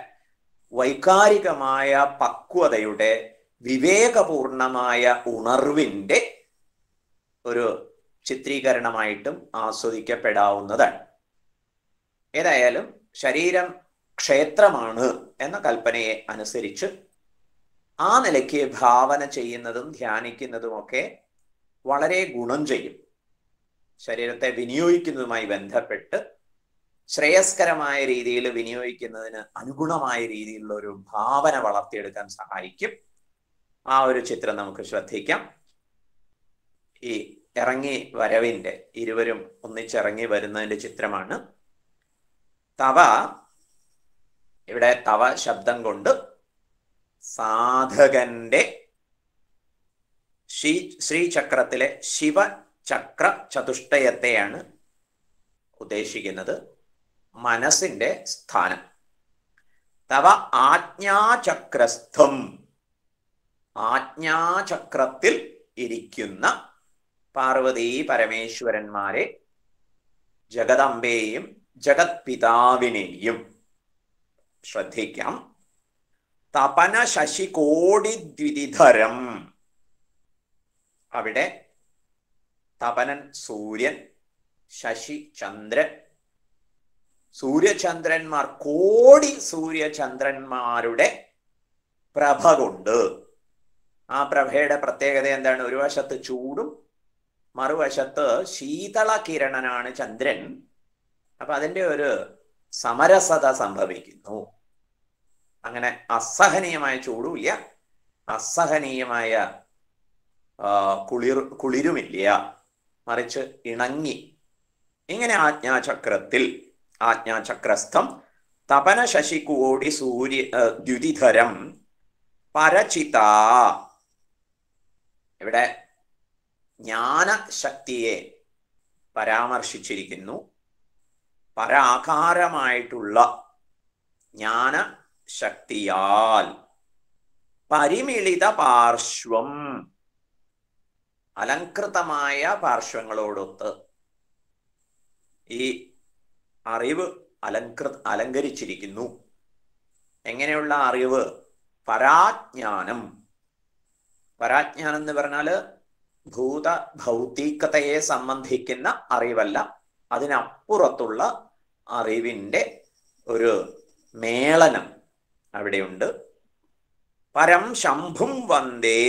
വൈകാരികമായ പക്വതയുടെ, വിവേകപൂർണമായ ഉണർവിൻ്റെ ഒരു ചിത്രീകരണമായിട്ടും ആസ്വദിക്കപ്പെടാവുന്നതാണ്. ഏതായാലും ശരീരം ക്ഷേത്രമാണ് എന്ന കൽപ്പനയെ അനുസരിച്ച് ആ നിലയ്ക്ക് ഭാവന ചെയ്യുന്നതും ധ്യാനിക്കുന്നതുമൊക്കെ വളരെ ഗുണം ചെയ്യും. ശരീരത്തെ വിനിയോഗിക്കുന്നതുമായി ബന്ധപ്പെട്ട് ശ്രേയസ്കരമായ രീതിയിൽ വിനിയോഗിക്കുന്നതിന് അനുഗുണമായ രീതിയിലുള്ള ഒരു ഭാവന വളർത്തിയെടുക്കാൻ സഹായിക്കും. ആ ഒരു ചിത്രം നമുക്ക് ശ്രദ്ധിക്കാം. ഈ ഇറങ്ങി വരവിന്റെ, ഇരുവരും ഒന്നിച്ചിറങ്ങി വരുന്നതിന്റെ ചിത്രമാണ്. തവ, ഇവിടെ തവ ശബ്ദം കൊണ്ട് സാധകന്റെ ശ്രീചക്രത്തിലെ ശിവചക്ര ചതുഷ്ടയത്തെയാണ് ഉദ്ദേശിക്കുന്നത്, മനസ്സിന്റെ സ്ഥാനം. തവ ആജ്ഞാചക്രസ്ഥം, ആജ്ഞാചക്രത്തിൽ ഇരിക്കുന്ന പാർവതീ പരമേശ്വരന്മാരെ, ജഗദംബയെയും ജഗത് പിതാവിനെയും ശ്രദ്ധിക്കാം. തപന ശശികോടി ദ്വിതിധരം, അവിടെ തപനൻ സൂര്യൻ, ശശി ചന്ദ്രൻ, സൂര്യചന്ദ്രന്മാർ, കോടി സൂര്യചന്ദ്രന്മാരുടെ പ്രഭ കൊണ്ട്. ആ പ്രഭയുടെ പ്രത്യേകത എന്താണ്? ഒരു വശത്ത് ചൂടും മറുവശത്ത് ശീതള കിരണനാണ് ചന്ദ്രൻ. അപ്പൊ അതിൻ്റെ ഒരു സമരസത സംഭവിക്കുന്നു. അങ്ങനെ അസഹനീയമായ ചൂടുമില്ല, അസഹനീയമായ കുളിരുമില്ല, മറിച്ച് ഇണങ്ങി. ഇങ്ങനെ ആജ്ഞാചക്രത്തിൽ, ആജ്ഞാചക്രസ്ഥം തപന ശശികോടി സൂര്യ ദ്യുതിധരം പരചിത, ഇവിടെ ജ്ഞാനശക്തിയെ പരാമർശിച്ചിരിക്കുന്നു. പരാകാരമായിട്ടുള്ള ജ്ഞാനശക്തിയാൽ പരിമിളിത പാർശ്വം, അലങ്കൃതമായ പാർശ്വങ്ങളോടൊത്ത് ഈ അറിവ് അലങ്കരിച്ചിരിക്കുന്നു. എങ്ങനെയുള്ള അറിവ്? പരാജ്ഞാനം. പരാജ്ഞാനം എന്ന് പറഞ്ഞാല് ഭൗതികതയെ സംബന്ധിക്കുന്ന അറിവല്ല, അതിനപ്പുറത്തുള്ള അറിവിൻ്റെ ഒരു മേളനം അവിടെയുണ്ട്. പരം ശംഭും വന്ദേ,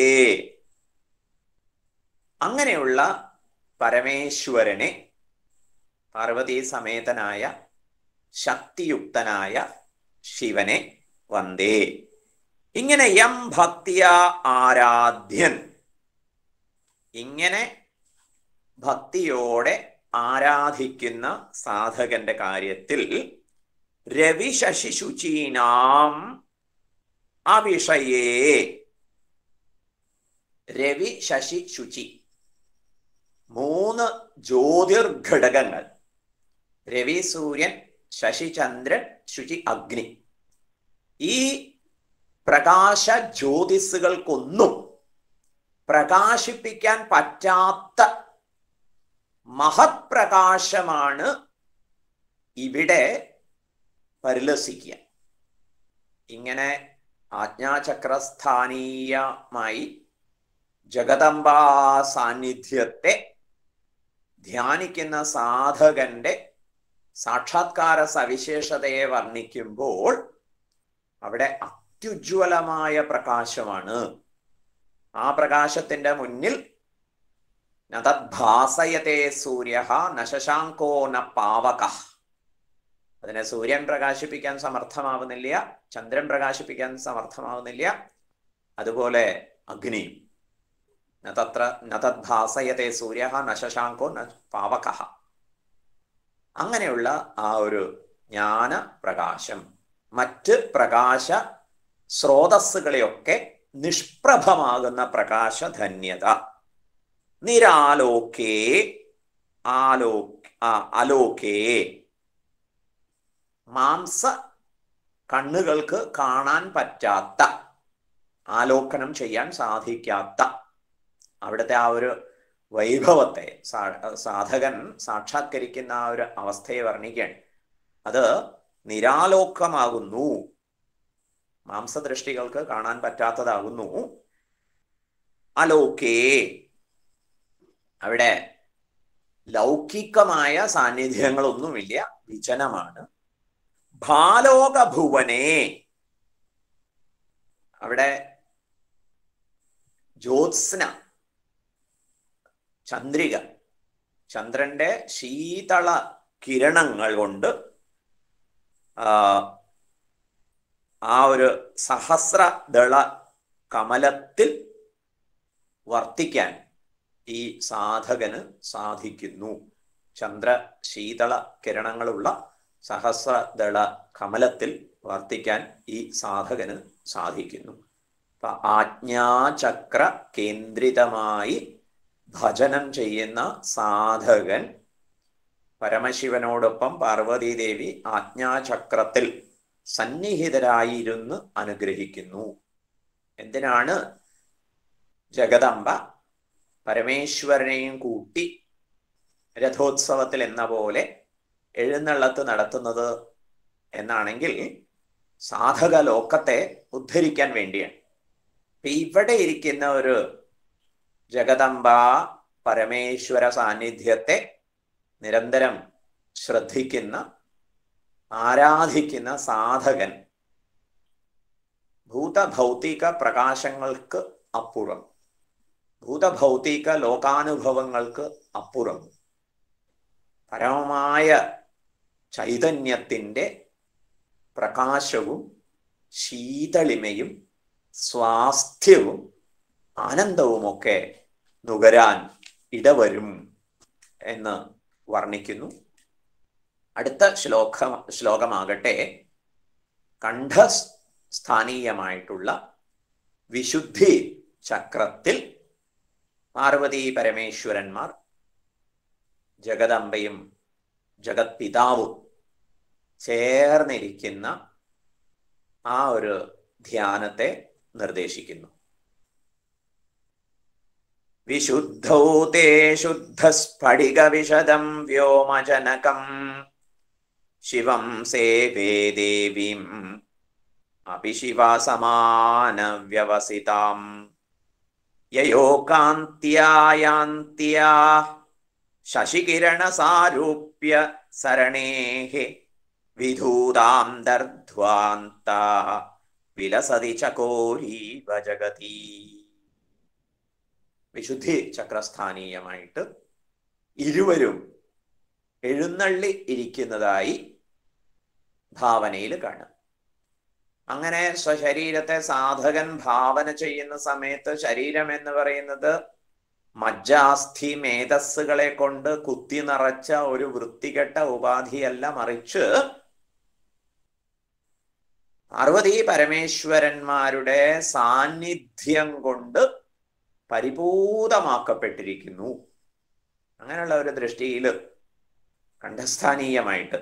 അങ്ങനെയുള്ള പരമേശ്വരനെ, പാർവതീ സമേതനായ ശക്തിയുക്തനായ ശിവനെ വന്ദേ. ഇങ്ങനെ യം ഭക്തിയ ആരാധ്യൻ, ഇങ്ങനെ ഭക്തിയോടെ ആരാധിക്കുന്ന സാധകന്റെ കാര്യത്തിൽ രവി ശശി ശുചീനാം അവിഷയേ, രവി ശശി ശുചി, 3 ജ്യോതിർഘടകങ്ങൾ, രവി സൂര്യൻ, ശശി ചന്ദ്രൻ, ശുചി അഗ്നി. ഈ പ്രകാശ ജ്യോതിസുകൾക്കൊന്നും പ്രകാശിപ്പിക്കാൻ പറ്റാത്ത മഹത് പ്രകാശമാണ് ഇവിടെ പരിലസിക്കുക. ഇങ്ങനെ ആജ്ഞാചക്രസ്ഥാനീയമായി ജഗദംബാ സാന്നിധ്യത്തെ ധ്യാനിക്കുന്ന സാധകന്റെ സാക്ഷാത്കാര സവിശേഷതയെ വർണ്ണിക്കുമ്പോൾ അവിടെ അത്യുജ്വലമായ പ്രകാശമാണ്. ആ പ്രകാശത്തിന്റെ മുന്നിൽ നതദ്ഭാസയതേ സൂര്യഃ ന ശശാങ്കോ ന പാവകഃ, അതിനെ സൂര്യൻ പ്രകാശിപ്പിക്കാൻ സമർത്ഥമാവുന്നില്ല, ചന്ദ്രൻ പ്രകാശിപ്പിക്കാൻ സമർത്ഥമാവുന്നില്ല, അതുപോലെ അഗ്നിയും. നതദ്ഭാസയതേ സൂര്യഃ ന ശശാങ്കോ ന പാവകഃ. അങ്ങനെയുള്ള ആ ഒരു ജ്ഞാന പ്രകാശം മറ്റ് പ്രകാശ സ്രോതസ്സുകളെയൊക്കെ നിഷ്പ്രഭമാകുന്ന പ്രകാശധന്യത. നിരാലോകേ അലോകേ, മാംസ കണ്ണുകൾക്ക് കാണാൻ പറ്റാത്ത, ആലോകനം ചെയ്യാൻ സാധിക്കാത്ത അവിടുത്തെ ആ ഒരു വൈഭവത്തെ സാധകൻ സാക്ഷാത്കരിക്കുന്ന ആ ഒരു അവസ്ഥയെ വർണ്ണിക്കുകയാണ്. അത് നിരാലോകമാകുന്നു, മാംസദൃഷ്ടികൾക്ക് കാണാൻ പറ്റാത്തതാകുന്നു. അലോകേ, അവിടെ ലൗകികമായ സാന്നിധ്യങ്ങളൊന്നുമില്ല, വിജനമാണ്. ഭാലോക ഭുവനേ, അവിടെ ജ്യോത്സ്ന, ചന്ദ്രിക, ചന്ദ്രന്റെ ശീതള കിരണങ്ങൾ കൊണ്ട് ആ ഒരു സഹസ്രദള കമലത്തിൽ വർത്തിക്കാൻ ഈ സാധകന് സാധിക്കുന്നു. ചന്ദ്ര ശീതള കിരണങ്ങളുള്ള സഹസ്രദള കമലത്തിൽ വർത്തിക്കാൻ ഈ സാധകന് സാധിക്കുന്നു. അപ്പൊ ആജ്ഞാചക്ര കേന്ദ്രിതമായി ഭജനം ചെയ്യുന്ന സാധകൻ പരമശിവനോടൊപ്പം പാർവതീദേവി ആജ്ഞാചക്രത്തിൽ സന്നിഹിതരായിരുന്ന് അനുഗ്രഹിക്കുന്നു. എന്തിനാണ് ജഗദംബ പരമേശ്വരനെയും കൂട്ടി രഥോത്സവത്തിൽ എന്ന പോലെ എഴുന്നള്ളത്ത് നടത്തുന്നത് എന്നാണെങ്കിൽ സാധക ലോകത്തെ ഉദ്ധരിക്കാൻ വേണ്ടിയാണ്. ഇവിടെ ഇരിക്കുന്ന ഒരു ജഗദംബ പരമേശ്വര സാന്നിധ്യത്തെ നിരന്തരം ശ്രദ്ധിക്കുന്ന ആരാധിക്കുന്ന സാധകൻ ഭൂതഭൗതിക പ്രകാശങ്ങൾക്ക് അപ്പുറം, ഭൂതഭൗതിക ലോകാനുഭവങ്ങൾക്ക് അപ്പുറം പരമമായ ചൈതന്യത്തിൻ്റെ പ്രകാശവും ശീതളിമയും സ്വാസ്ഥ്യവും ആനന്ദവുമൊക്കെ നുകരാൻ ഇടവരും എന്ന് വർണ്ണിക്കുന്നു. അടുത്ത ശ്ലോകമാകട്ടെ കണ്ഠസ്ഥാനീയമായിട്ടുള്ള വിശുദ്ധി ചക്രത്തിൽ പാർവതീ പരമേശ്വരന്മാർ ജഗദംബയും ജഗത് പിതാവും ചേർന്നിരിക്കുന്ന ആ ഒരു ധ്യാനത്തെ നിർദ്ദേശിക്കുന്നു. വിശുദ്ധൗ തേ ശുദ്ധസ്ഫടിക വിശദം വ്യോമജനകം ശിവം സേവേ ദേവീം അപി ശിവസമാന വ്യവസിതാം യയോ കാന്ത്യായാന്ത്യാ ശശികിരണ സാരൂപ്യ സരണേഃ വിധൂതാം ദർധ്വാന്ത വിലസതി ചകോരീവ ജഗതി. വിശുദ്ധി ചക്രസ്ഥാനീയമായിട്ട് ഇരുവരും എഴുന്നള്ളി ഇരിക്കുന്നതായി ഭാവനയിൽ കാണാം. അങ്ങനെ സ്വശരീരത്തെ സാധകൻ ഭാവന ചെയ്യുന്ന സമയത്ത് ശരീരം എന്ന് പറയുന്നത് മജ്ജാസ്ഥി മേധസ്സുകളെ കൊണ്ട് കുത്തി നിറച്ച ഒരു വൃത്തികെട്ട ഉപാധിയല്ല, മറിച്ച് പാർവതീ പരമേശ്വരന്മാരുടെ സാന്നിധ്യം കൊണ്ട് പരിപൂതമാക്കപ്പെട്ടിരിക്കുന്നു. അങ്ങനെയുള്ള ഒരു ദൃഷ്ടിയിൽ കണ്ഠസ്ഥാനീയമായിട്ട്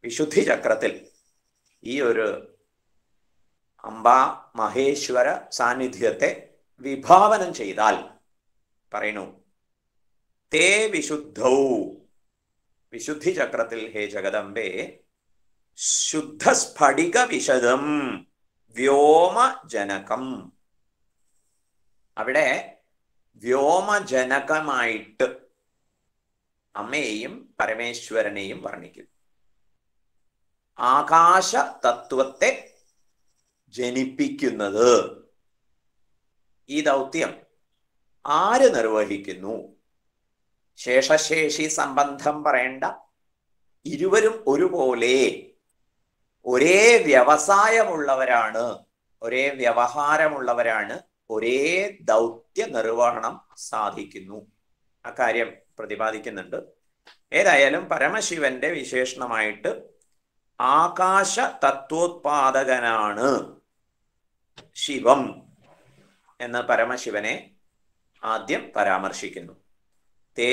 വിശുദ്ധി ചക്രത്തിൽ ഈ ഒരു അംബാ മഹേശ്വര സാന്നിധ്യത്തെ വിഭാവനം ചെയ്താൽ പറയുന്നു, തേ വിശുദ്ധൗ, വിശുദ്ധി ചക്രത്തിൽ ഹേ ജഗദംബേ ശുദ്ധസ്ഫടിക വിശദം വ്യോമജനകം, അവിടെ വ്യോമജനകമായിട്ട് അമ്മയെയും പരമേശ്വരനെയും വർണ്ണിക്കുന്നു. ആകാശ തത്വത്തെ ജനിപ്പിക്കുന്നത്, ഈ ദൗത്യം ആര് നിർവഹിക്കുന്നു? ശേഷശേഷി സംബന്ധം പറയേണ്ട, ഇരുവരും ഒരുപോലെ ഒരേ വ്യവസായമുള്ളവരാണ്, ഒരേ വ്യവഹാരമുള്ളവരാണ്, ഒരേ ദൗത്യ നിർവഹണം സാധിക്കുന്നു. അക്കാര്യം പ്രതിപാദിക്കുന്നുണ്ട്. ഏതായാലും പരമശിവന്റെ വിശേഷണമായിട്ട് ആകാശ തത്വോത്പാദകനാണ് ശിവം എന്ന് പരമശിവനെ ആദ്യം പരാമർശിക്കുന്നു. തേ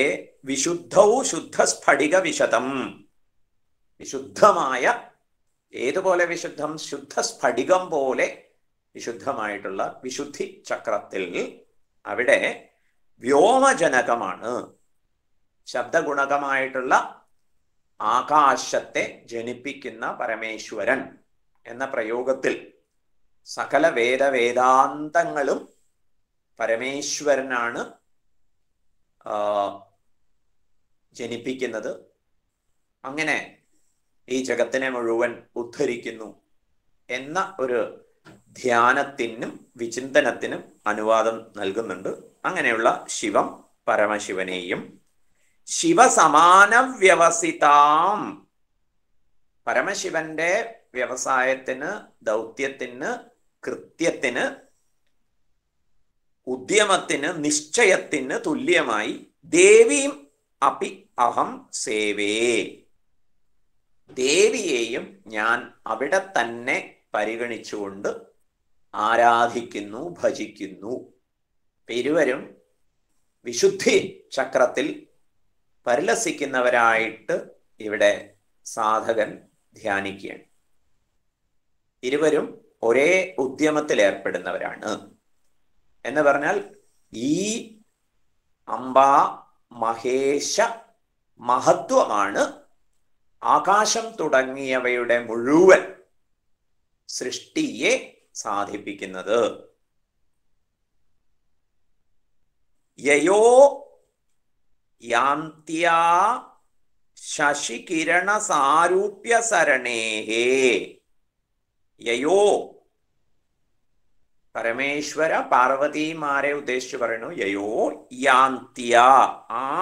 വിശുദ്ധൗ ശുദ്ധസ്ഫടിക വിശദം, വിശുദ്ധമായ, ഏതുപോലെ വിശുദ്ധം? ശുദ്ധസ്ഫടികം പോലെ വിശുദ്ധമായിട്ടുള്ള വിശുദ്ധി ചക്രത്തിൽ അവിടെ വ്യോമജനകമാണ്, ശബ്ദഗുണകമായിട്ടുള്ള ആകാശത്തെ ജനിപ്പിക്കുന്ന പരമേശ്വരൻ എന്ന പ്രയോഗത്തിൽ സകല വേദാന്തങ്ങളും പരമേശ്വരനാണ് ജനിപ്പിക്കുന്നത്, അങ്ങനെ ഈ ജഗത്തിനെ മുഴുവൻ ഉദ്ധരിക്കുന്നു എന്ന ഒരു ധ്യാനത്തിനും വിചിന്തനത്തിനും അനുവാദം നൽകുന്നുണ്ട്. അങ്ങനെയുള്ള ശിവം പരമശിവനെയും ശിവസമാന വ്യവസിതാം, പരമശിവന്റെ വ്യവസായത്തിന്, ദൗത്യത്തിന്, കൃത്യത്തിന്, ഉദ്യമത്തിന്, നിശ്ചയത്തിന് തുല്യമായി ദേവീം അപി അഹം സേവേ, ദേവിയെയും ഞാൻ അവിടെ തന്നെ പരിഗണിച്ചുകൊണ്ട് ആരാധിക്കുന്നു, ഭജിക്കുന്നു. ഇരുവരും വിശുദ്ധി ചക്രത്തിൽ പരിലസിക്കുന്നവരായിട്ട് ഇവിടെ സാധകൻ ധ്യാനിക്കുകയാണ്. ഇരുവരും ഒരേ ഉദ്യമത്തിൽ ഏർപ്പെടുന്നവരാണ് എന്ന് പറഞ്ഞാൽ ഈ അംബാ മഹേശ മഹത്വമാണ് ആകാശം തുടങ്ങിയവയുടെ മുഴുവൻ സൃഷ്ടിയെ സാധിപ്പിക്കുന്നത്. യയോ യാന്ത്യാ ശശികിരണ സാരൂപ്യ സരണേഹേ, യയോ പരമേശ്വര പാർവതിമാരെ ഉദ്ദേശിച്ചു പറയുന്നു. യയോ യാന്ത്യ,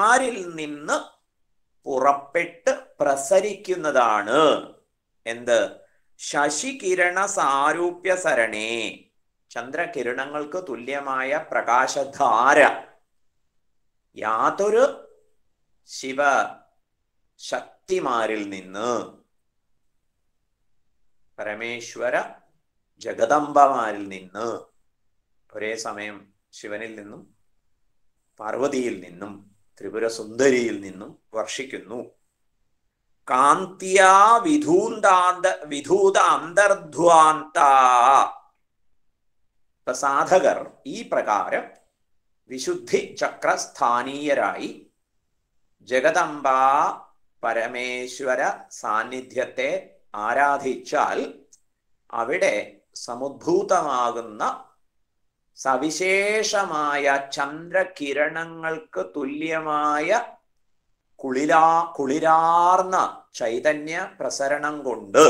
ആരിൽ നിന്ന് പുറപ്പെട്ട് പ്രസരിക്കുന്നതാണ്. എന്ത്? ശശികിരണ സാരൂപ്യ സരണേ, ചന്ദ്രകിരണങ്ങൾക്ക് തുല്യമായ പ്രകാശധാര യാതൊരു ശിവ ശക്തിമാരിൽ നിന്ന്, പരമേശ്വര ജഗദംബമാരിൽ നിന്ന്, ഒരേ സമയം ശിവനിൽ നിന്നും പാർവതിയിൽ നിന്നും ത്രിപുര സുന്ദരിയിൽ നിന്നും വർഷിക്കുന്നു. കാന്ത്യാ വിധൂത അന്തർധ്വാന്ത, സാധകർ ഈ പ്രകാരം വിശുദ്ധി ചക്രസ്ഥാനീയരായി ജഗദംബ പരമേശ്വര സാന്നിധ്യത്തെ ആരാധിച്ചാൽ അവിടെ സമുദ്ഭൂതമാകുന്ന സവിശേഷമായ ചന്ദ്രകിരണങ്ങൾക്ക് തുല്യമായ കുളിരാർന്ന ചൈതന്യ പ്രസരണം കൊണ്ട്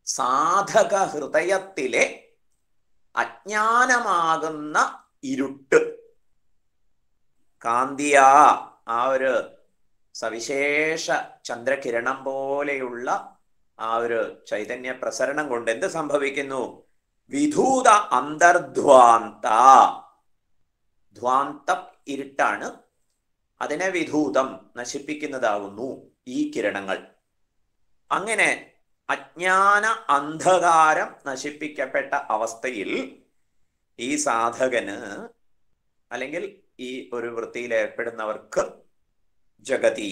സാധക ഹൃദയത്തിലെ അജ്ഞാനമാകുന്ന ഇരുട്ട്, കാന്തിയ ആ ഒരു സവിശേഷ ചന്ദ്രകിരണം പോലെയുള്ള ആ ഒരു ചൈതന്യ പ്രസരണം കൊണ്ട് എന്ത് സംഭവിക്കുന്നു? വിധൂത അന്തർധ്വാന്ത, ധ്വാന്തം ഇരുട്ടാണ്, അതിനെ വിധൂതം നശിപ്പിക്കുന്നതാകുന്നു ഈ കിരണങ്ങൾ. അങ്ങനെ അജ്ഞാന അന്ധകാരം നശിപ്പിക്കപ്പെട്ട അവസ്ഥയിൽ ഈ സാധകന് അല്ലെങ്കിൽ ഈ ഒരു വൃത്തിയിൽ ഏർപ്പെടുന്നവർക്ക് ജഗതി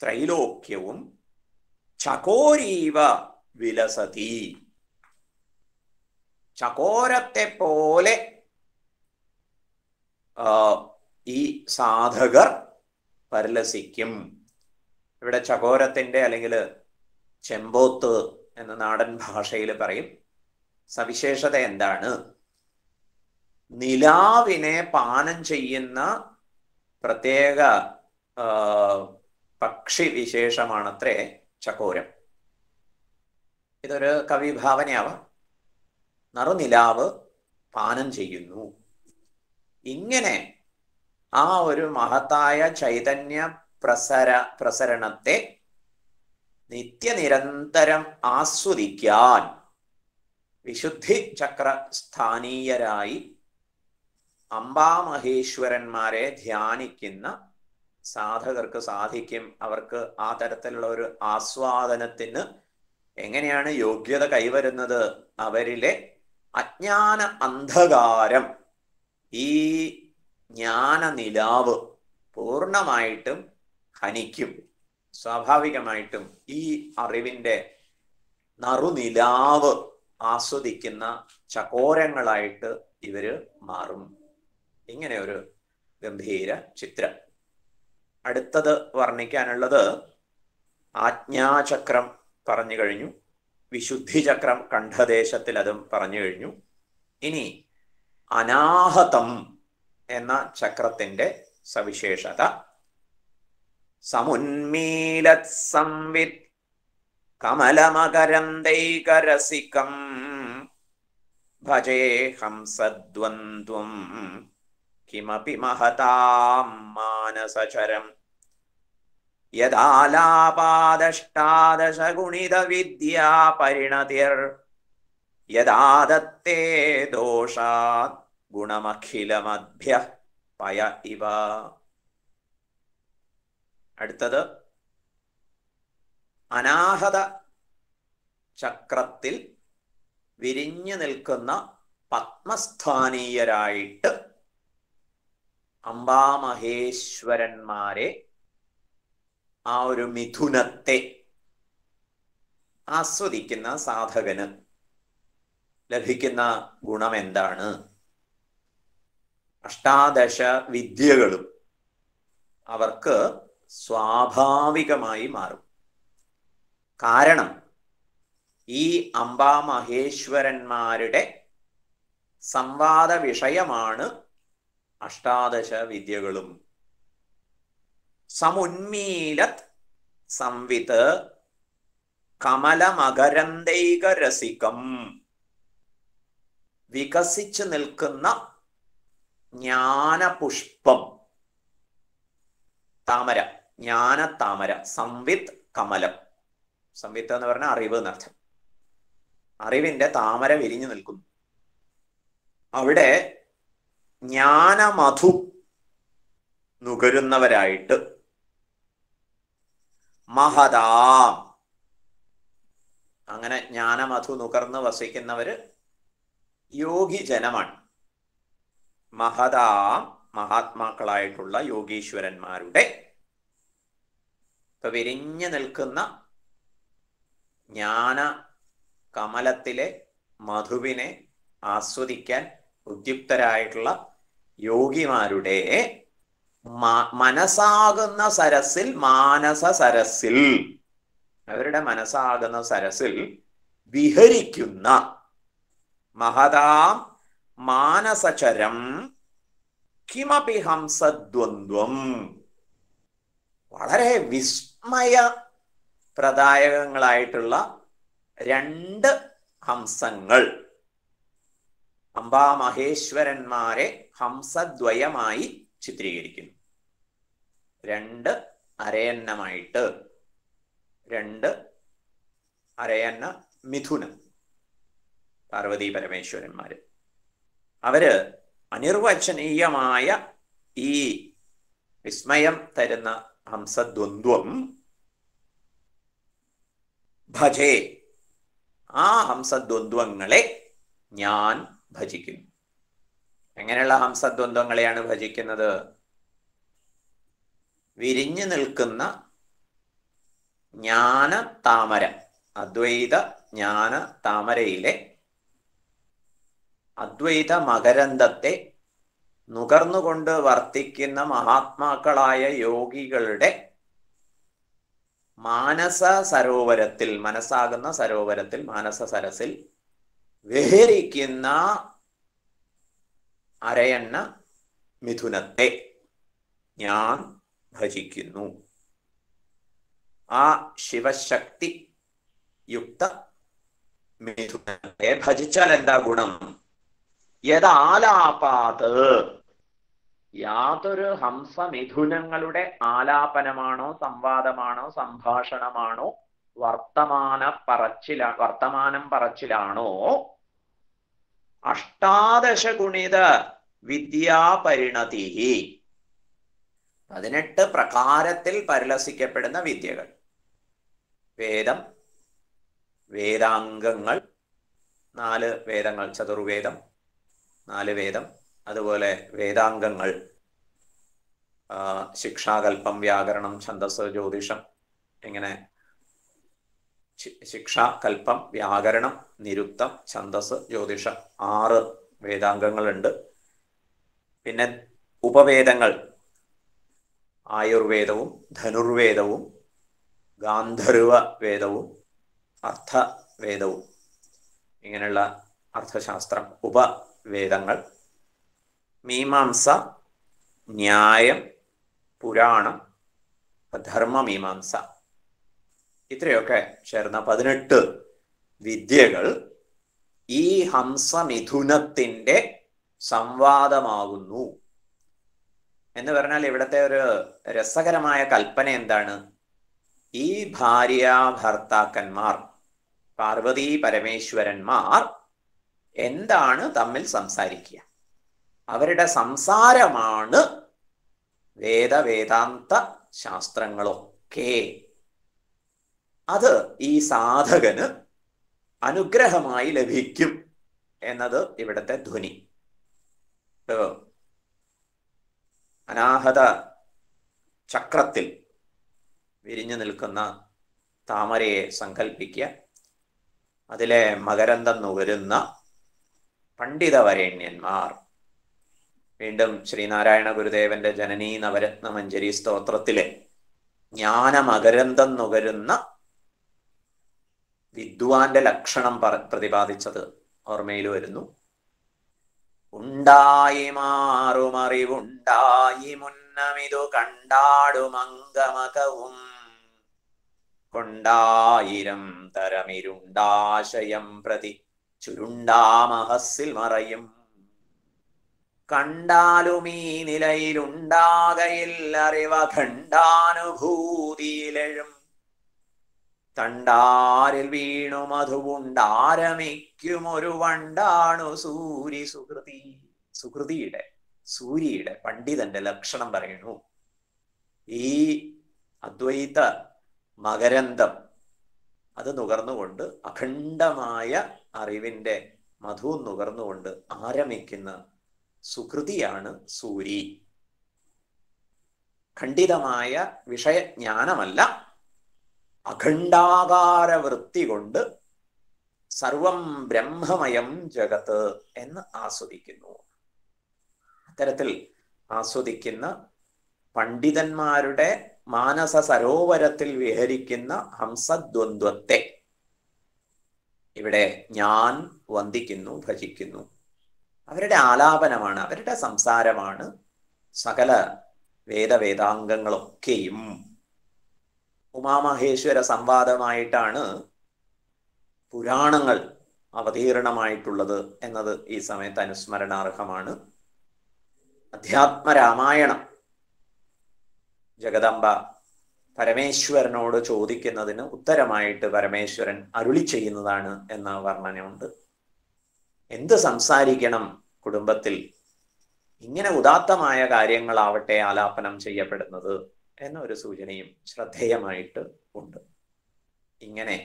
ത്രൈലോക്യവും ചകോരീവ വിലസതി, ചകോരത്തെ പോലെ ഈ സാധകർ പരിലസിക്കും. ഇവിടെ ചകോരത്തിന്റെ അല്ലെങ്കിൽ ചെമ്പോത്ത് എന്ന നാടൻ ഭാഷയിൽ പറയും സവിശേഷത എന്താണ്? നിലാവിനെ പാനം ചെയ്യുന്ന പ്രത്യേക പക്ഷി വിശേഷമാണത്രേ ചകോരം. ഇതൊരു കവിഭാവനയാവാം. നറുനിലാവ് പാനം ചെയ്യുന്നു. ഇങ്ങനെ ആ ഒരു മഹത്തായ ചൈതന്യ പ്രസരണത്തെ നിത്യനിരന്തരം ആസ്വദിക്കാൻ വിശുദ്ധി ചക്ര സ്ഥാനീയരായി അംബാമഹേശ്വരന്മാരെ ധ്യാനിക്കുന്ന സാധകർക്ക് സാധിക്കും. അവർക്ക് ആ തരത്തിലുള്ള ഒരു ആസ്വാദനത്തിന് എങ്ങനെയാണ് യോഗ്യത കൈവരുന്നത്? അവരിലെ അജ്ഞാന അന്ധകാരം, ഈ ജ്ഞാനനിലാവ് പൂർണ്ണമായിട്ടും ഹനിക്കും. സ്വാഭാവികമായിട്ടും ഈ അറിവിന്റെ നറുനിലാവ് ആസ്വദിക്കുന്ന ചകോരങ്ങളായിട്ട് ഇവര് മാറും. ഇങ്ങനെ ഒരു ഗംഭീര ചിത്രം. അടുത്തത് വർണ്ണിക്കാനുള്ളത് ആജ്ഞാചക്രം പറഞ്ഞു കഴിഞ്ഞു, വിശുദ്ധി ചക്രം കണ്ഠദേശത്തിൽ അതും പറഞ്ഞു കഴിഞ്ഞു. ഇനി അനാഹതം എന്ന ചക്രത്തിന്റെ സവിശേഷത. സമുന്മീലത് സംവിത് കമലമകരന്ദൈകരസികം ഭജേഹം സദ്വന്ദ്വം കിമപി മഹതാം മാനസചരം യദാലാപാദഷ്ടാദശ ഗുണിത വിദ്യാ പരിണതിർ യദാ ദത്തേ ദോഷാത് ഗുണമഖിലമഭ്യഃ പയ ഇവ. അടുത്തത് അനാഹത ചക്രത്തിൽ വിരിഞ്ഞു നിൽക്കുന്ന പത്മസ്ഥാനീയരായിട്ട് അംബാമഹേശ്വരന്മാരെ, ആ ഒരു മിഥുനത്തെ ആസ്വദിക്കുന്ന സാധകന് ലഭിക്കുന്ന ഗുണം എന്താണ്? അഷ്ടാദശ വിദ്യകളും അവർക്ക് സ്വാഭാവികമായി മാറും. കാരണം ഈ അംബാമഹേശ്വരന്മാരുടെ സംവാദ വിഷയമാണ് അഷ്ടാദശ വിദ്യകളും. സമുന്മീലത് സംവിത് കമലമകരന്ദൈകരസികം, വികസിച്ചു നിൽക്കുന്ന ജ്ഞാനപുഷ്പം, താമര, ജ്ഞാനത്താമര. സംവിത് കമലം, സംവിത്ത് എന്ന് പറഞ്ഞാൽ അറിവ് എന്നർത്ഥം. അറിവിന്റെ താമര വിരിഞ്ഞു നിൽക്കുന്നു. അവിടെ ജ്ഞാനമധു നുകരുന്നവരായിട്ട് മഹതാം, അങ്ങനെ ജ്ഞാനമധു നുകർന്ന് വസിക്കുന്നവര് യോഗി ജനമാണ്. മഹതാം, മഹാത്മാക്കളായിട്ടുള്ള യോഗീശ്വരന്മാരുടെ ഇപ്പൊ വിരിഞ്ഞു നിൽക്കുന്ന ജ്ഞാന കമലത്തിലെ മധുവിനെ ആസ്വദിക്കാൻ ഉദ്യുക്തരായിട്ടുള്ള യോഗിമാരുടെ മനസ്സാകുന്ന സരസിൽ, മാനസ സരസിൽ, അവരുടെ മനസ്സാകുന്ന സരസിൽ വിഹരിക്കുന്ന മഹതാം മാനസചരം കിമപി ഹംസദ്വന്ദ്വം, വളരെ വിസ്മയ പ്രദായകങ്ങളായിട്ടുള്ള രണ്ട് ഹംസങ്ങൾ. അംബാമഹേശ്വരന്മാരെ ഹംസദ്വയമായി ചിത്രീകരിക്കുന്നു. രണ്ട് അരയന്നമായിട്ട്, രണ്ട് അരയന്ന മിഥുനം, പാർവതി പരമേശ്വരന്മാര്. അവര് അനിർവചനീയമായ ഈ വിസ്മയം തരുന്ന ഹംസദ്വന്ദ്വം ഭജേ, ആ ഹംസദ്വന്ദ്വങ്ങളെ ഞാൻ ഭജിക്കുന്നു. എങ്ങനെയുള്ള ഹംസദ്വന്ദ്വങ്ങളെയാണ് ഭജിക്കുന്നത്? വിരിഞ്ഞു നിൽക്കുന്ന ജ്ഞാന താമര, അദ്വൈത ജ്ഞാന താമരയിലെ അദ്വൈത മകരന്ദത്തെ നുകർന്നുകൊണ്ട് വർത്തിക്കുന്ന മഹാത്മാക്കളായ യോഗികളുടെ മാനസ സരോവരത്തിൽ, മനസ്സാകുന്ന സരോവരത്തിൽ, മാനസ സരസിൽ വിഹരിക്കുന്ന അരയന്ന മിഥുനത്തെ ഞാൻ ഭജിക്കുന്നു. ആ ശിവശക്തി യുക്ത മിഥുനത്തെ ഭജിച്ചാൽ എന്താ ഗുണം? യദാലാപാത്, യാതൊരു ഹംസമിഥുനങ്ങളുടെ ആലാപനമാണോ, സംവാദമാണോ, സംഭാഷണമാണോ, വർത്തമാനം പറച്ചിലാണോ, അഷ്ടാദശ ഗുണിത വിദ്യാപരിണതി, 18 പ്രകാരത്തിൽ പരിലസിക്കപ്പെടുന്ന വിദ്യകൾ, വേദം, വേദാംഗങ്ങൾ, 4 വേദങ്ങൾ, ചതുർവേദം, 4 വേദം, അതുപോലെ വേദാംഗങ്ങൾ, ശിക്ഷാകൽപ്പം, വ്യാകരണം, ഛന്ദസ്, ജ്യോതിഷം, ഇങ്ങനെ ശിക്ഷാകൽപ്പം, വ്യാകരണം, നിരുക്തം, ഛന്ദസ്, ജ്യോതിഷം, 6 വേദാംഗങ്ങളുണ്ട്. പിന്നെ ഉപവേദങ്ങൾ, ആയുർവേദവും ധനുർവേദവും ഗാന്ധർവ വേദവും അർത്ഥവേദവും, ഇങ്ങനെയുള്ള അർത്ഥശാസ്ത്രം ഉപവേദങ്ങൾ. മീമാംസ, ന്യായം, പുരാണം, ധർമ്മമീമാംസ ഇത്രയൊക്കെ ചേർന്ന 18 വിദ്യകൾ ഈ ഹംസമിഥുനത്തിന്റെ സംവാദമാകുന്നു എന്ന് പറഞ്ഞാൽ ഇവിടുത്തെ ഒരു രസകരമായ കൽപ്പന എന്താണ്? ഈ ഭാര്യ ഭർത്താക്കന്മാർ, പാർവതി പരമേശ്വരന്മാർ എന്താണ് തമ്മിൽ സംസാരിക്കുക? അവരുടെ സംസാരമാണ് വേദാന്ത ശാസ്ത്രങ്ങളൊക്കെ. അത് ഈ സാധകന് അനുഗ്രഹമായി ലഭിക്കും എന്നത് ഇവിടുത്തെ ധ്വനി. അനാഹത ചക്രത്തിൽ വിരിഞ്ഞു നിൽക്കുന്ന താമരയെ സങ്കല്പിക്കുക. അതിലെ മകരന്തം നുകരുന്ന പണ്ഡിതവരേണ്യന്മാർ. വീണ്ടും ശ്രീനാരായണ ഗുരുദേവന്റെ ജനനീ നവരത്ന മഞ്ജരി സ്തോത്രത്തിലെ ജ്ഞാനമകരന്തം നുകരുന്ന വിദ്വാന്റെ ലക്ഷണം പ്രതിപാദിച്ചത് ഓർമ്മയിൽ വരുന്നു. ഉണ്ടായി മാറുമറിവുണ്ടായി മുന്നമിതു കണ്ടാടുമംഗമകവും കൊണ്ടായിരം തരമിരുണ്ടാശയം പ്രതി ചുരുണ്ടാമഹസ്സിൽ മറയും കണ്ടാലും ഈ നിലയിലുണ്ടാകയിൽ അറിവഖണ്ഡാനുഭൂതിയിലെഴും തണ്ടാരിൽ വീണു മധുവുണ്ടാരമിക്കും ഒരു വണ്ടാണു സൂരി സുഹൃതി. സൂര്യയുടെ പണ്ഡിതന്റെ ലക്ഷണം പറയുന്നു. ഈ അദ്വൈത മകരന്തം അത് നുകർന്നുകൊണ്ട് അഖണ്ഡമായ അറിവിന്റെ മധു നുകർന്നുകൊണ്ട് ആരമിക്കുന്ന സുകൃതിയാണ് സൂരി. ഖണ്ഡിതമായ വിഷയജ്ഞാനമല്ല, അഖണ്ഡാകാര വൃത്തി കൊണ്ട് സർവം ബ്രഹ്മമയം ജഗത്ത് എന്ന് ആസ്വദിക്കുന്നു. അത്തരത്തിൽ ആസ്വദിക്കുന്ന പണ്ഡിതന്മാരുടെ മാനസ സരോവരത്തിൽ വിഹരിക്കുന്ന ഹംസദ്വന്ദ്വത്തെ ഇവിടെ ഞാൻ വന്ദിക്കുന്നു, ഭജിക്കുന്നു. അവരുടെ ആലാപനമാണ്, അവരുടെ സംസാരമാണ് സകല വേദാംഗങ്ങളൊക്കെയും. ഉമാമഹേശ്വര സംവാദമായിട്ടാണ് പുരാണങ്ങൾ അവതീർണമായിട്ടുള്ളത് എന്നത് ഈ സമയത്ത് അനുസ്മരണാർഹമാണ്. അധ്യാത്മരാമായണം ജഗദംബ പരമേശ്വരനോട് ചോദിക്കുന്നതിന് ഉത്തരമായിട്ട് പരമേശ്വരൻ അരുളി ചെയ്യുന്നതാണ് എന്ന വർണ്ണനയുണ്ട്. എന്ത് സംസാരിക്കണം കുടുംബത്തിൽ? ഇങ്ങനെ ഉദാത്തമായ കാര്യങ്ങളാവട്ടെ ആലാപനം ചെയ്യപ്പെടുന്നത് എന്നൊരു സൂചനയും ശ്രദ്ധേയമായിട്ട് ഉണ്ട്. ഇങ്ങനെ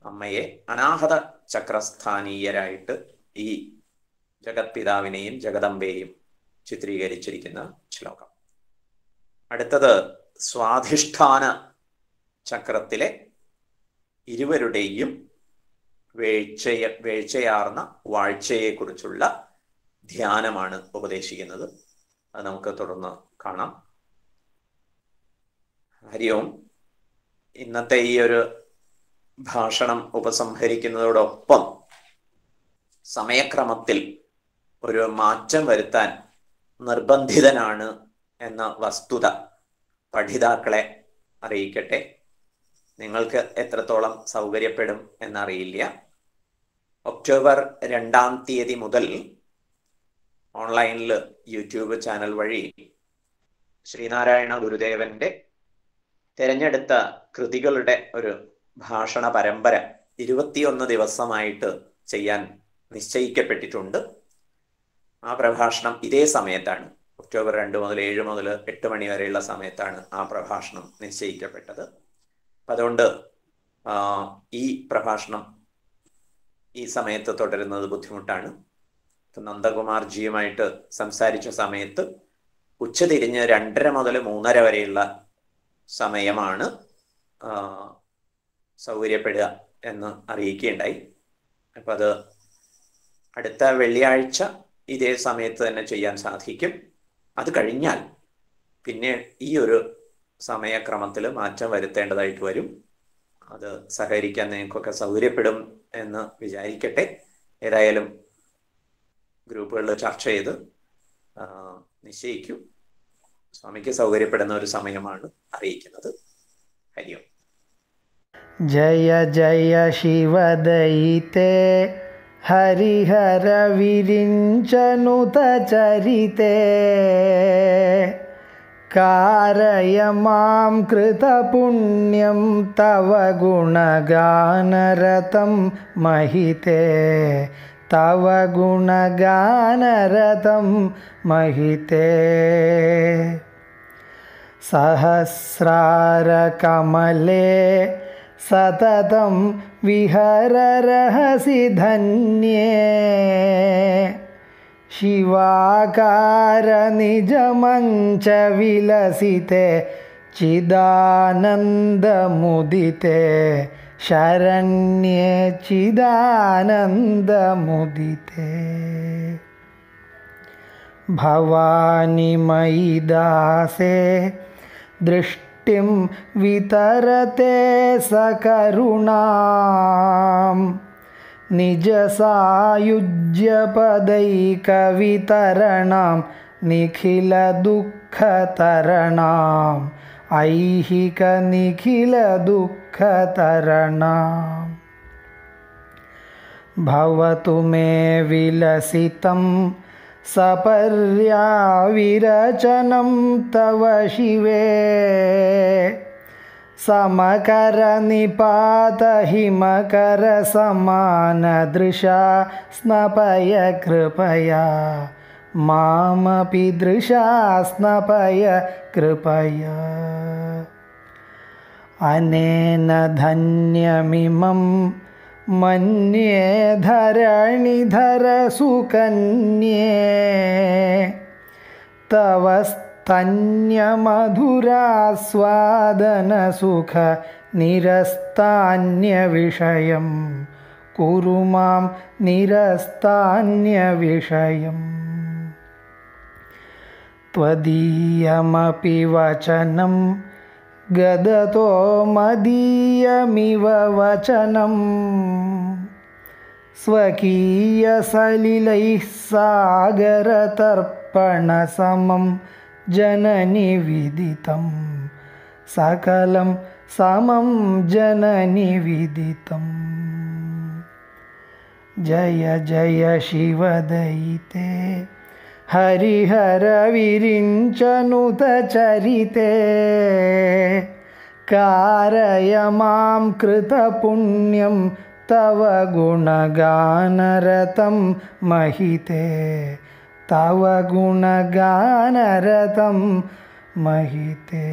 അമ്മയെ അനാഹത ചക്രസ്ഥാനീയരായിട്ട് ഈ ജഗത്പിതാവിനെയും ജഗദംബയെയും ചിത്രീകരിച്ചിരിക്കുന്ന ശ്ലോകം. അടുത്തത് സ്വാധിഷ്ഠാന ചക്രത്തിലെ ഇരുവരുടെയും വീഴ്ചയാർന്ന വാഴ്ചയെക്കുറിച്ചുള്ള ധ്യാനമാണ് ഉപദേശിക്കുന്നത്. അത് നമുക്ക് തുടർന്ന് കാണാം. ഹരി ഓം. ഇന്നത്തെ ഈ ഒരു ഭാഷണം ഉപസംഹരിക്കുന്നതോടൊപ്പം സമയക്രമത്തിൽ ഒരു മാറ്റം വരുത്താൻ നിർബന്ധിതനാണ് എന്ന വസ്തുത പഠിതാക്കളെ അറിയിക്കട്ടെ. നിങ്ങൾക്ക് എത്രത്തോളം സൗകര്യപ്പെടും എന്നറിയില്ല. ഒക്ടോബർ 2-ാം തീയതി മുതൽ ഓൺലൈനിൽ യൂട്യൂബ് ചാനൽ വഴി ശ്രീനാരായണ ഗുരുദേവന്റെ തിരഞ്ഞെടുത്ത കൃതികളുടെ ഒരു ഭാഷണ പരമ്പര 21 ദിവസമായിട്ട് ചെയ്യാൻ നിശ്ചയിക്കപ്പെട്ടിട്ടുണ്ട്. ആ പ്രഭാഷണം ഇതേ സമയത്താണ്, ഒക്ടോബർ 2 മുതൽ 7 മുതൽ 8 മണി വരെയുള്ള സമയത്താണ് ആ പ്രഭാഷണം നിശ്ചയിക്കപ്പെട്ടത്. അപ്പം അതുകൊണ്ട് ഈ പ്രഭാഷണം ഈ സമയത്ത് തുടരുന്നത് ബുദ്ധിമുട്ടാണ്. നന്ദകുമാർജിയുമായിട്ട് സംസാരിച്ച സമയത്ത് ഉച്ചതിരിഞ്ഞ് 2:30 മുതൽ 3:30 വരെയുള്ള സമയമാണ് സൗകര്യപ്പെടുക എന്ന് അറിയിക്കുകയുണ്ടായി. അപ്പം അത് അടുത്ത വെള്ളിയാഴ്ച ഇതേ സമയത്ത് തന്നെ ചെയ്യാൻ സാധിക്കും. അത് കഴിഞ്ഞാൽ പിന്നെ ഈ ഒരു സമയക്രമത്തിൽ മാറ്റം വരുത്തേണ്ടതായിട്ട് വരും. അത് സഹകരിക്കാൻ നിങ്ങൾക്കൊക്കെ സൗകര്യപ്പെടും എന്ന് വിചാരിക്കട്ടെ. ഏതായാലും ഗ്രൂപ്പുകളിൽ ചർച്ച ചെയ്ത് നിശ്ചയിക്കൂ. സ്വാമിക്ക് സൗകര്യപ്പെടുന്ന ഒരു സമയമാണ് അറിയിക്കുന്നത്. ഹരി ഓം. ജയ ജയ ശിവദയിതേ ഹരിഹര വിരിഞ്ചനുത ചരിതേ കാരയ മാം കൃതപുണ്യം തവ ഗുണഗാനരതം മഹിതേ തവ ഗുണഗാനരതം മഹിതേ സഹസ്രാരകമലേ സതതം വിഹരരഹസി ധന്യേ ശിവാകാര നിജമഞ്ച വിലസിതേ ചിദാനന്ദമുദിതേ ശരണ്യേ ചിദാനന്ദമുദിതേ ഭവാനി മയി ദാസേ ദൃഷ്ടിം വിതരത്തെ സകരുണാം നിജസായുജ്യപദൈകവിതരണാം നിഖില ദുഃഖതരണാം ഐഹിക നിഖില ദുഃഖതരണാം ഭവതു മേ വിലസിതം സപര്യാവിരചനം തവ ശിവേ സമകര നിപാത ഹിമകര സമാനദൃശാ സ്നപയ കൃപയാ മാമപി ദൃശാ സ്നപയ കൃപയാ അനേന ധന്യമിമം മന്യേ ധരണിധര സുകന്യേ തവ സ്തന്യമധുരാസ്വാദനസുഖ നിരസ്താന്യവിഷയം കുരു മാം നിരസ്താന്യവിഷയം ത്വദീയമപി വചനം ഗദതോ മദീയമിവ വചനം സ്വകീയസലിലൈഃ സാഗരതർപ്പണസമം ജനനി വിദിതം സകലം സമം ജനനി വിദിതം. ജയ ജയ ശിവദയിതേ ഹരിഹര വിരിഞ്ചനുത ചരിതേ കാരയ മാം കൃതപുണ്യം തവ ഗുണഗാനരതം മഹിതേ തവ ഗുണഗാനരതം മഹിതേ.